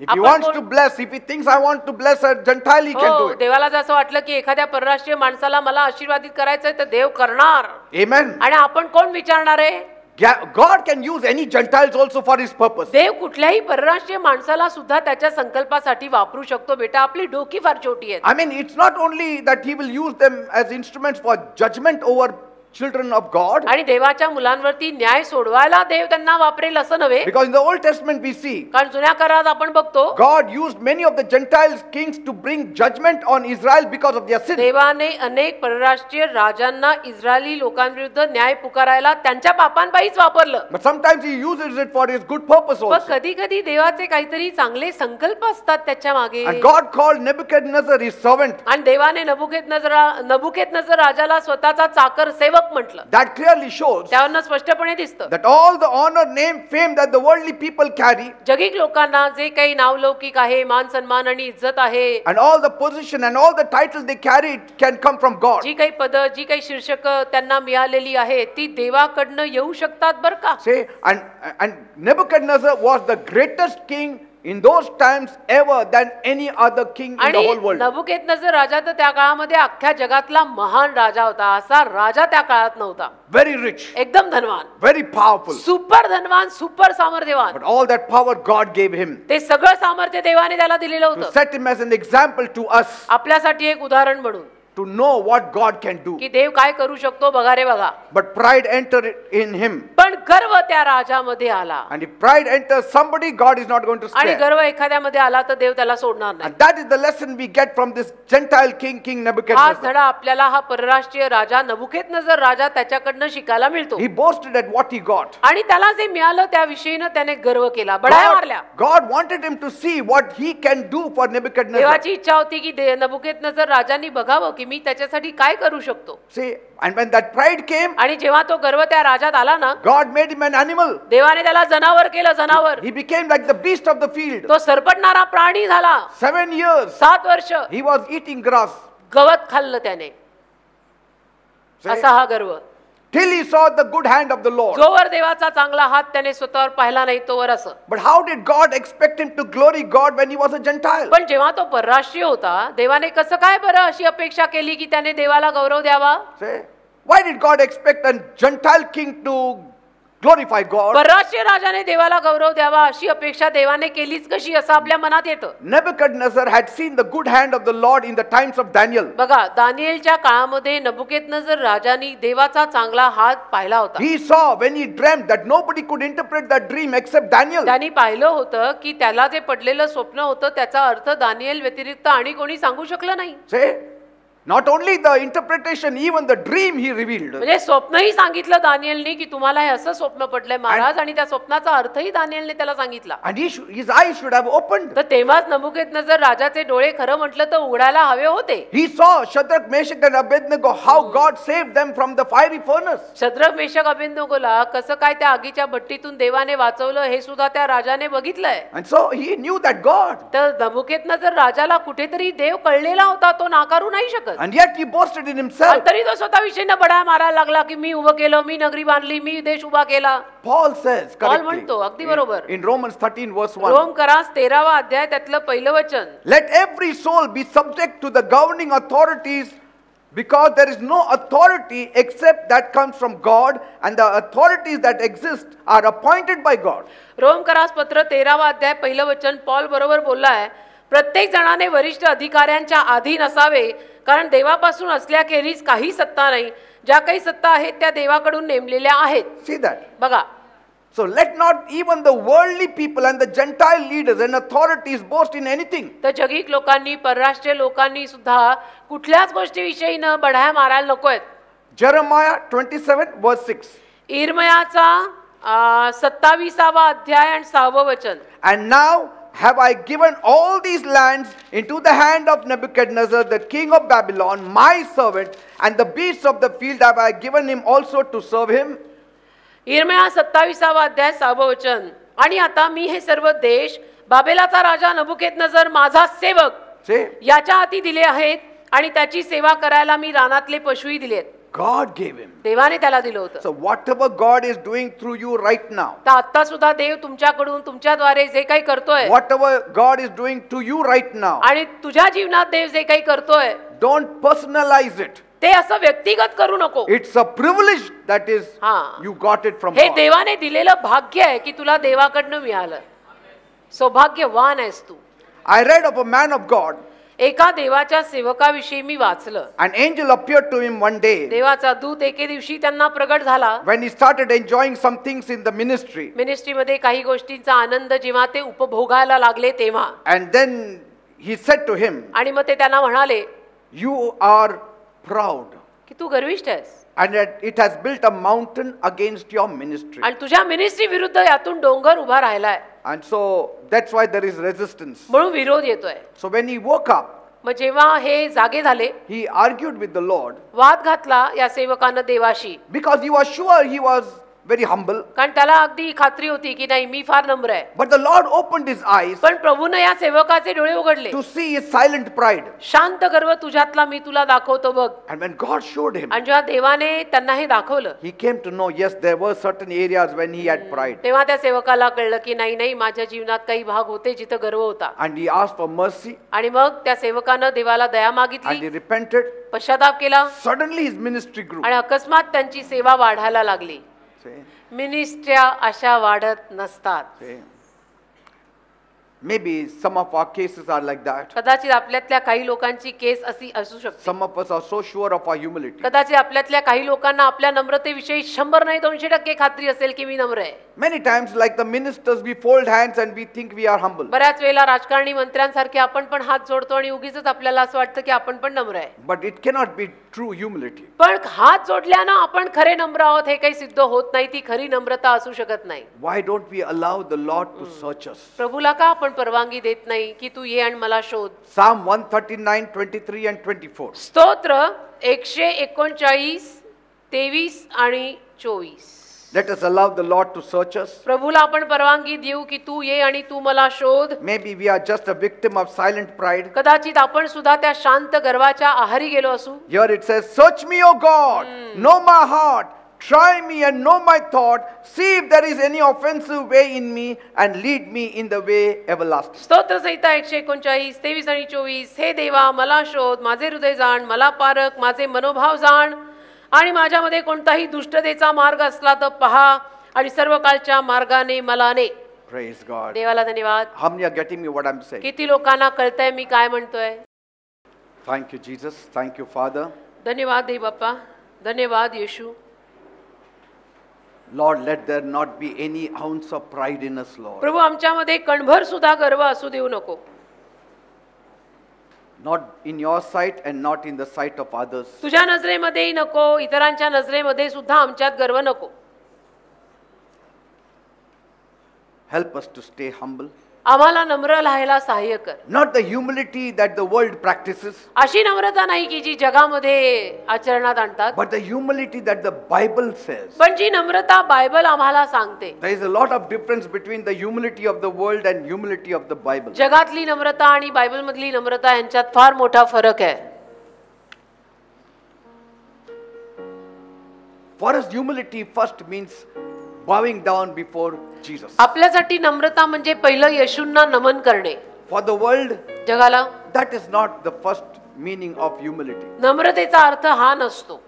If he आपण wants कोण- to bless, if he thinks I want to bless a Gentile, he can do हो, it. देवाला जर असं वाटलं की एखाद्या परराष्ट्रीय माणसाला मला आशीर्वादित करायचंय तर देव करणार. Amen. आणि आपण कोण विचारणारे? God can use any Gentiles also for his purpose. देव कुठल्याही परराष्ट्रीय माणसाला सुद्धा त्याच्या संकल्पासाठी वापरू शकतो. बेटा, आपली डोकी फार छोटी आहेत. I mean, it's not only that he will use them as instruments for judgment over children of God. आणि देवाच्या मुलांवरती न्याय सोडवायला देव त्यांना वापरेल असं नव्हे. Because in the Old Testament we see कारण जुन्या करारात आपण बघतो God used many of the Gentiles kings to bring judgment on Israel because of their sin. देवाने अनेक परराष्ट्रीय राजांना इस्रायली लोकांविरुद्ध न्याय पुकारायला त्यांच्या पापांपायीच वापरलं. But sometimes he uses it for his good purpose पण also. कधी कधी देवाचे काहीतरी चांगले संकल्प असतात त्याच्या मागे. And God called Nebuchadnezzar his servant. आणि देवाने नबुकदनेस्सर राजाला स्वतःचा चाकर सेवक म्हटलं. That clearly shows त्यावरनं स्पष्टपणे दिसतं that all the honor, name, fame that the worldly people carry जगिक लोकांना जे काही नावलौकिक आहे, मान सन्मान आणि इज्जत आहे, and all the position and all the title they carry can come from God. जी काही पद, जी काही शीर्षक त्यांना मिळालेली आहे ती देवाकडनं येऊ शकतात बरं का. Say, and Nebuchadnezzar was the greatest king in those times ever than any other king in the आणि whole world. नबुकदनेस्सर राजा तर त्या काळामध्ये अख्ख्या जगातला महान राजा होता. असा राजा त्या काळात नव्हता. Very rich, एकदम धनवान, very powerful. सुपर धनवान, सुपर सामर्थ्यवान. But all that power God gave him ते सगळं सामर्थ्य देवाने त्याला दिलेलं to होतं set him as an example to us आपल्यासाठी एक उदाहरण म्हणून to know what God can do. की देव काय करू शकतो बघा रे बघा. But pride entered in him. पण गर्व त्या राजामध्ये आला. And if pride enters somebody, God is not going to आणि spare. गर्व एखाद्यामध्ये आला तर देव त्याला सोडणार नाही. And that is the lesson we get from this Gentile king, King हा Nebuchadnezzar. धडा आपल्याला हा परराष्ट्रीय राजा नबुकदनेस्सर राजा त्याच्याकडनं शिकायला मिळतो. He boasted at what he got. आणि त्याला जे मिळालं त्या विषयीनं त्याने गर्व केला, बढाया मारल्या. God wanted him to see what he can do for Nebuchadnezzar. देवाची इच्छा होती की नबुकदनेस्सर राजांनी बघावं की मी त्याच्यासाठी काय करू शकतो. See, and when that pride came, आणि जेव्हा तो गर्व त्या राजात आला ना, God made him an animal. देवाने त्याला जनावर केलं, जनावर. He became like the beast of the field. तो सरपटणारा प्राणी झाला. 7 years 7 वर्ष he was eating grass. गवत खाल्लं त्याने. See? असा हा गर्व. till he saw the good hand of the Lord. जोवर देवाचा चांगला हात त्याने स्वतःवर पाहिला नाही तोवर असं. But how did God expect him to glory God when he was a Gentile? पण जेव्हा तो परराष्ट्रीय होता देवाने कसं काय बरं अशी अपेक्षा केली की त्याने देवाला गौरव द्यावा? Say, why did God expect a Gentile king to glorify God? परराष्ट्रीय राजाने देवाला गौरव द्यावा अशी अपेक्षा देवाने केलीच कशी असं आपल्या मनात येतं. Nebuchadnezzar had seen the good hand of the Lord in the times of Daniel. बघा दानिएलच्या काळामध्ये नबुकेदनजर राजाने देवाचा चांगला हात पाहिला होता. He saw when he dreamt that nobody could interpret that dream except Daniel. त्यांनी पाहिलं होतं की त्याला जे पडलेलं स्वप्न होतं त्याचा अर्थ दानिएल व्यतिरिक्त आणि कोणी सांगू शकलं नाही. Say, not only the interpretation, even the dream he revealed. म्हणजे स्वप्नही सांगितलं दानिएलने की तुम्हाला हे असं स्वप्न पडलंय महाराज आणि त्या स्वप्नाचा अर्थही दानिएलने त्याला सांगितला. And his eyes should have opened. तर तेव्हाच नबुकेदनजर राजाचे डोळे खरं म्हटलं तर उघडायला हवे होते. He saw Shadrach, Meshach and Abednego how God saved them from the fiery furnace. Shadrach Meshach अबेदनगोला कसं काय त्या आगीच्या भट्टीतून देवाने वाचवलं हे सुद्धा त्या राजाने बघितलंय. And so he knew that God. तर नबुकेदनजर राजाला कुठेतरी देव कळलेला होता तो नाकारू नाही शकत. And yet he boasted in himself. तरी तो स्वतःविषयी बडा मारायला लागला की मी उभं केलं, मी नगरी बांधली, मी देश उभा केला. Paul says Paul म्हणतो अगदी बरोबर. in Romans 13 verse 1. रोम करास 13वा अध्याय त्यातलं पहिलं वचन. Let every soul be subject to the governing authorities, because there is no authority except that comes from God, and the authorities that exist are appointed by God. रोम करास पत्र 13वा अध्याय पहिलं वचन पॉल बरोबर बोललाय. प्रत्येक जणाने वरिष्ठ अधिकाऱ्यांच्या अधीन असावे कारण देवापासून असल्याखेरीज काही सत्ता नाही. ज्या काही सत्ता आहेत त्या देवाकडून नेमलेल्या आहेत. See that? बघा. So let not even the worldly people and the Gentile leaders and authorities boast in anything. तर जगिक लोकांनी परराष्ट्रीय लोकांनी सुद्धा कुठल्याच गोष्टीविषयी न बढाया मारायला नकोय. Jeremiah 27 verse 6. इर्मयाचा 27वा अध्याय आणि 6वं वचन. And now have I given all these lands into the hand of Nebuchadnezzar, the king of Babylon, my servant, and the beasts of the field have I given him also to serve him. इर्मया 27वा अध्याय 6वं वचन. आणि आता मी हे सर्व देश बाबेलाचा राजा नबुकेदनजर माझा सेवक याच्या हाती दिले आहेत आणि त्याची सेवा करायला मी रानातले पशुही दिलेत. God gave him. देवाने त्याला दिलं होतं. So whatever God is doing through you right now, तर आता सुद्धा देव तुमच्याकडून तुमच्याद्वारे जे काही करतोय, whatever God is doing to you right now, आणि तुझ्या जीवनात देव जे काही करतोय, don't personalize it. ते असं व्यक्तिगत करू नको. It's a privilege that is you got it from हे God. देवाने दिलेलं भाग्य आहे की तुला देवाकडनं मिळालं. सौभाग्यवान आहेस तू. I read of a man of God. एका देवाच्या सेवकाविषयी मी वाचलं. An angel appeared to him one day. देवाचा दूत एके दिवशी त्यांना प्रगट झाला. When he started enjoying some things in the ministry. मिनिस्ट्रीमध्ये काही गोष्टींचा आनंद जेव्हा ते उपभोगायला लागले तेव्हा. And then he said to him. आणि मग ते त्यांना म्हणाले, You are proud. की तू गर्विष्ठ आहेस. And it has built a mountain against your ministry. आणि तुझ्या मिनिस्ट्री विरुद्ध यातून डोंगर उभा राहिलाय. And so that's why there is resistance. म्हणून विरोध येतोय. So when he woke up, मग जेव्हा हे जागे झाले, he argued with the Lord. वाद घातला या सेवकानं देवाशी. Because he was sure he was very humble. कारण त्याला अगदी खात्री होती की नाही मी फार नम्र आहे. But the Lord opened his eyes. पण प्रभूने या सेवकाचे डोळे उघडले. To see his silent pride. शांत गर्व तुझ्यातला मी तुला दाखवतो बघ. And when God showed him, आणि जेव्हा देवाने त्यांना हे दाखवलं, he came to know, yes, there were certain areas when he had pride. तेव्हा त्या सेवकाला कळलं की नाही नाही माझ्या जीवनात काही भाग होते जिथे गर्व होता. And he asked for mercy. आणि मग त्या सेवकानं देवाला दया मागितली. And he repented. पश्चाताप केला. Suddenly his ministry grew. आणि अकस्मात त्यांची सेवा वाढायला लागली. मिनिस्ट्र्या अशा वाढत नसतात. Maybe some of our cases are like that. कदाचित आपल्यातल्या काही लोकांची केस अशी असू शकते. Some of us are so sure of our humility. कदाचित आपल्यातल्या काही लोकांना आपल्या नम्रतेविषयी 100 नाही 200% खात्री असेल की मी नम्र आहे. Many times, like the ministers, we fold hands and we think we are humble. बऱ्याच वेळेला राजकारणी मंत्र्यांसारखे आपण पण हात जोडतो आणि उगीच आपल्याला असं वाटतं की आपण पण नम्र आहे. But it cannot be true humility. पण हात जोडल्यानं आपण खरे नम्र आहोत हे काही सिद्ध होत नाही. ती खरी नम्रता असू शकत नाही. Why don't we allow the Lord to search us? प्रभूला का आपण परवानगी देत नाही की तू ये आणि मला शोध. Psalm 139, 23 and 24. स्तोत्र 139, 23 आणि 24. Let us allow the Lord to search us. प्रभूला आपण परवानगी देऊ की तू ये आणि तू मला शोध. Maybe we are just a victim of silent pride. कदाचित आपण सुद्धा त्या शांत गर्वाच्या आहारी गेलो असू. Here it says, search me, O God, know my heart, Try me and know my thought. See if there is any offensive way in me and lead me in the way everlasting. स्तोत्रसंहिता 139, 23 आणि 24. हे देवा, मला शोध, माझे हृदय जाण, मला पारख, माझे मनोभाव जाण, आणि माझ्यामध्ये कोणताही दुष्टतेचा मार्ग असला तर पहा, आणि सर्व काळच्या मार्गाने मला ने. Praise God. देवाला धन्यवाद. How many are getting me what I'm saying? किती लोकांना कळतंय मी काय म्हणतोय? Thank you, Jesus. Thank you, Father. धन्यवाद देव बाप्पा, धन्यवाद येशू. Lord, let there not be any ounce of pride in us, Lord. प्रभू, आमच्यामध्ये कणभर सुद्धा गर्व असू देऊ नको. Not in your sight and not in the sight of others. तुझ्या नजरेमध्येही नको, इतरांच्या नजरेमध्ये सुद्धा आमच्यात गर्व नको. Help us to stay humble. आम्हाला नम्र राहायला सहाय्य कर. Not the humility that the world practices, अशी नम्रता नाही की जी जगामध्ये आचरणात आणतात, but the humility that the Bible says. पण जी नम्रता बायबल आम्हाला सांगते. There is a lot of difference between the humility of the world and humility of the Bible. जगातली नम्रता आणि बायबल मधली नम्रता यांच्यात फार मोठा फरक आहे. For us, humility first means bowing down before Jesus. आपल्यासाठी नम्रता म्हणजे पहिलं येशूंना नमन करणे. For the world, जगाला that is not the first meaning of humility. नम्रतेचा अर्थ हा नसतो.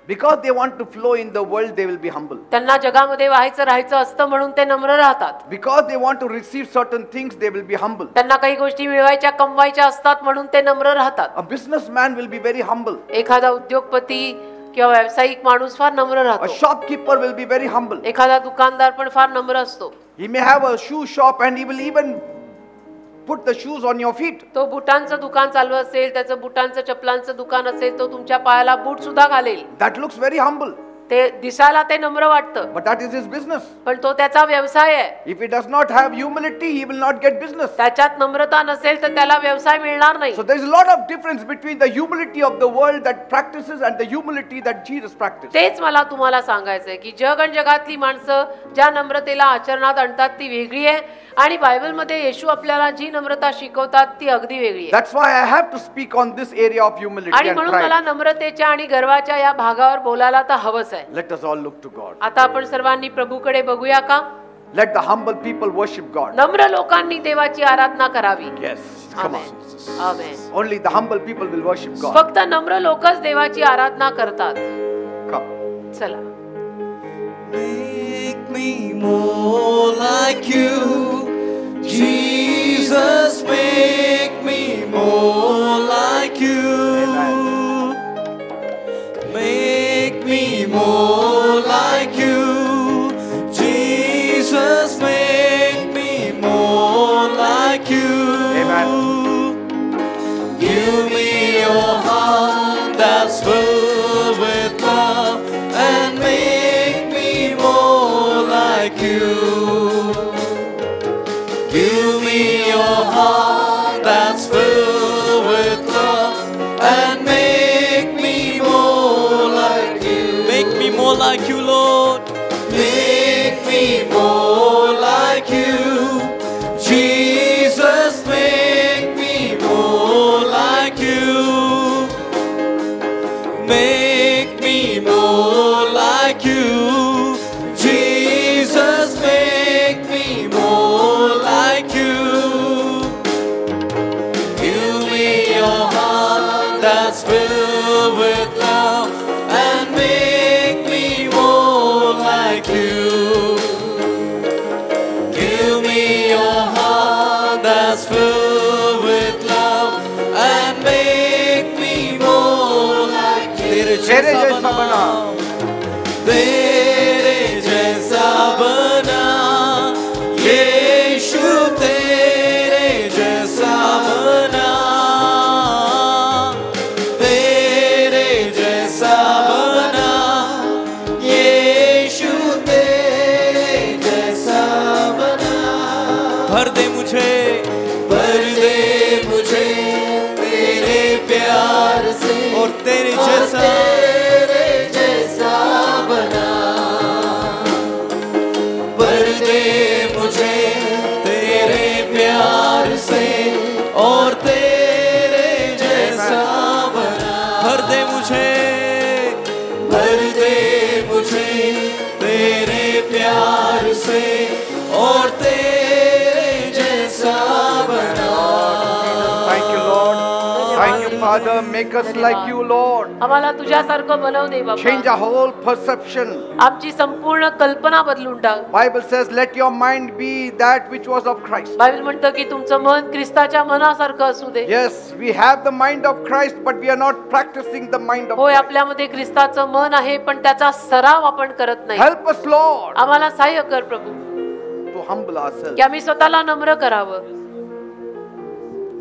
Because they want to flow in the world, they will be humble. त्यांना जगामध्ये व्हायचं राहायचं असतं म्हणून ते नम्र राहतात. Because they want to receive certain things, they will be humble. त्यांना काही गोष्टी मिळवायच्या कमवायच्या असतात म्हणून ते नम्र राहतात. A businessman will be very humble. एखादा उद्योगपती किंवा व्यावसायिक माणूस फार नम्र A राहतो. shopkeeper will be very humble. एखादा दुकानदार पण फार नम्र असतो. He may have a shoe shop and he will even put the shoes on your feet. तो बुटांचं दुकान चालू असेल, त्याचं बुटांचं चपलांचं दुकान असेल, तो तुमच्या पायाला बूट सुद्धा घालेल. That looks very humble. ते दिसायला ते नम्र वाटतं, But that is his business. पण तो त्याचा व्यवसाय आहे. If he does not have humility, he will not get business. त्याच्यात नम्रता नसेल तर त्याला व्यवसाय मिळणार नाही. So there is a lot of difference between the humility of the world that practices and the humility that Jesus practiced. तेच मला तुम्हाला सांगायचंय की जग आणि जगातली माणसं ज्या नम्रतेला आचरणात आणतात ती वेगळी आहे, आणि बायबलमध्ये येशू आपल्याला जी नम्रता शिकवतात ती अगदी वेगळी आहे. That's why I have to speak on this area of humility आणि and म्हणून मला pride. नम्रतेच्या आणि गर्वाच्या या भागावर बोलायला तर हवंच आहे. Let us all look to God. आता आपण सर्वांनी प्रभूकडे बघूया का? Let the humble people worship God. नम्र लोकांनी देवाची आराधना करावी. Yes, come amen. on. Amen. Only the humble people will worship God. फक्त नम्र लोकच देवाची आराधना करतात. Come. चला. Make me more like you, Jesus. Make me more like you. Make me more like you, Jesus. Make me more like you. Amen. Give me your heart that's filled with love, and make me more like you. Give me your heart that's filled with love, and make me more like you. Make me more like you, Lord. Make me more like you, Jesus. Make me more like you. Make me more like you, Jesus. Make me more like you. Give me your heart that's filled with love, and make me more like you. Give me your heart that's filled with love, and make me more like you. तेरे जैसा बना, तेरे जैसा बना, यीशु तेरे जैसा बना, तेरे जैसा बना, यीशु तेरे जैसा बना. भर दे मुझे तेरे प्यार से, और तेरे जैसा बना. भर दे मुझे तेरे प्यार से, और तेरे जैसा बना. भर दे मुझे, भर दे Father, make us like you, Lord. आम्हाला तुझ्यासारखं बनव दे बाबा. Change our whole perception. आमची संपूर्ण कल्पना बदलून टाक. Bible says, let your mind be that which was of Christ. Bible म्हणतं की तुमचं मन ख्रिस्ताच्या मनासारखं असू दे. Yes, we have the mind of Christ, but we are not practicing the mind of होय, Christ. आपल्यामध्ये ख्रिस्ताचं मन आहे पण त्याचा सराव आपण करत नाही. Help us, Lord, आम्हाला सहाय्य कर प्रभू to humble ourselves. की आम्ही स्वतःला नम्र करावं.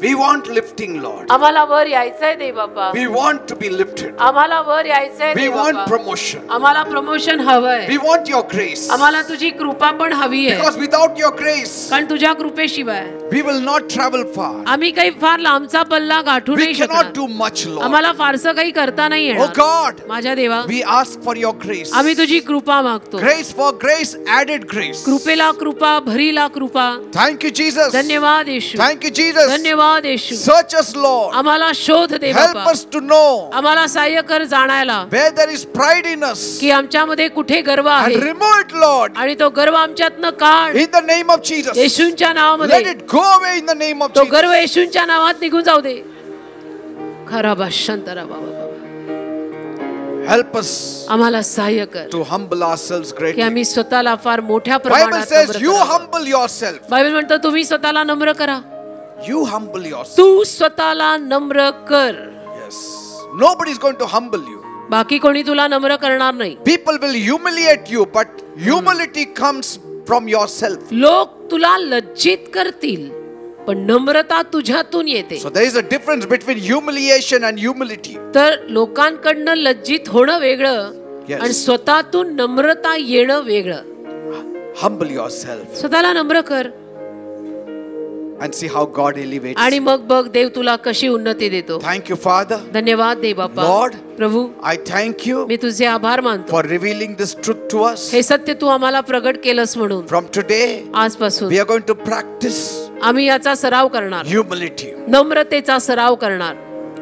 We want lifting, Lord. आम्हाला वर यायचंय दे बाबा. We want to be lifted. आम्हाला वर यायचंय We दे want बाबा. promotion. आम्हाला प्रमोशन हवंय. We want your grace. आम्हाला तुझी कृपा पण हवी आहे. Because without your grace, कारण तुझ्या कृपेशिवाय we will not travel far. आम्ही काही फार लांबचा पल्ला गाठू We नाही cannot शकणार. do much, Lord. आम्हाला फारसं काही करता नाही Oh येणार. God, माझ्या देवा, we ask for your grace. आम्ही तुझी कृपा मागतो. Grace for grace, added grace. कृपेला कृपा, भरीला कृपा. Thank you, Jesus. धन्यवाद येशू. Thanक you, Jesus. धन्यवाद येशू. Search us, Lord. आम्हाला शोध दे Help बाबा. us to know आम्हाला सहाय्य कर जाणायला where there is pride in us. की आमच्यामध्ये कुठे गर्व And आहे remove it, Lord. आणि तो गर्व आमच्यातनं काढ. In the name of Jesus. येशूंच्या Let नावामध्ये it go away in the name of तो Jesus. गर्व येशूंच्या नावात निघून जाऊ दे. खरा भाषांतरा बाबा. Help us आम्हाला सहाय्य कर to humble ourselves की greatly. आम्ही स्वतःला फार मोठ्या Bible प्रमाणात says, नम्र you करावं. humble yourself. बायबल म्हणतं तुम्ही स्वतःला नम्र करा. You humble yourself. तू स्वतःला नम्र कर. Yes. Nobody is going to humble you. बाकी कोणी तुला नम्र करणार नाही. People will humiliate you, but humility comes from yourself. लोक तुला लज्जित करतील पण नम्रता तुझ्यातून येते. So there is a difference between humiliation and humility. तर लोकांकडनं लज्जित होणं वेगळं Yes. आणि स्वतःतून नम्रता येणं वेगळं. Humble yourself स्वतःला नम्र कर and see how God elevates. आणि मग बघ देव तुला कशी उन्नती देतो. Thank you, Father. धन्यवाद दे बाप्पा. Lord, Prabhu, I thank you मी तुझे आभार मानतो for revealing this truth to us. हे सत्य तू आम्हाला प्रगट केलंस म्हणून. From today, आजपासून we are going to practice आम्ही याचा सराव करणार. humility. नम्रतेचा सराव करणार.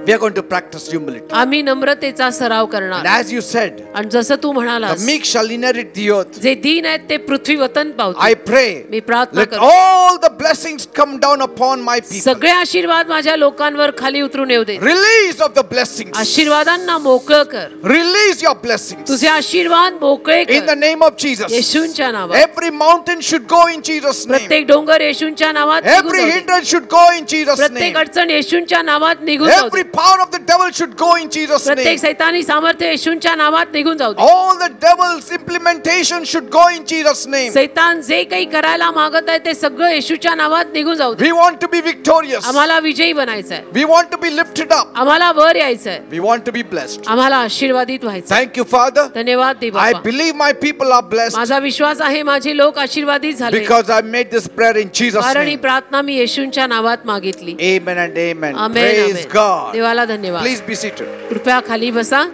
We are going to practice humility. आम्ही नम्रतेचा सराव And करणार. as you said, आणि जसं तू the म्हणालास meek shall inherit the earth. जे दीन आहेत ते पृथ्वी वतन I पावतील. pray, मी प्रार्थना let करतो all the blessings come down upon my people. सगळे आशीर्वाद माझ्या लोकांवर खाली उतरून येऊ दे. Release of the blessings. आशीर्वादांना मोकळं कर. Release your blessings. तुझे आशीर्वाद मोकळे In the कर name of Jesus. येशूंच्या नावात. Every mountain should go in Jesus' name. प्रत्येक डोंगर येशूंच्या नावात निघून Every जाऊ दे. hindrance should go in Jesus' name. प्रत्येक अडचण येशूंच्या नावात निघून जाऊ Every they. power of the devil should go in Jesus' name. प्रत्येक सैतानी सामर्थ्य येशूंच्या नावात निघून जाऊ दे. All the devil's implementation should go in Jesus' name. सैतान जे काही करायला मागत आहे ते सगळं येशूच्या नावात निघून जाऊ दे. We want to be victorious. आम्हाला विजयी बनायचं आहे. We want to be lifted up. आम्हाला वर यायचं आहे. We want to be blessed. आम्हाला आशीर्वादित व्हायचं आहे. Thank you, Father. धन्यवाद दे I बाबा. believe my people are blessed माझा विश्वास आहे माझे लोक आशीर्वादित झाले because I made this prayer in Jesus' कारण ही name. प्रार्थना मी येशूंच्या नावात मागितली. Amen and amen. Amen, Praise amen. God. देवाला धन्यवाद. Please be seated. कृपया खाली बसा.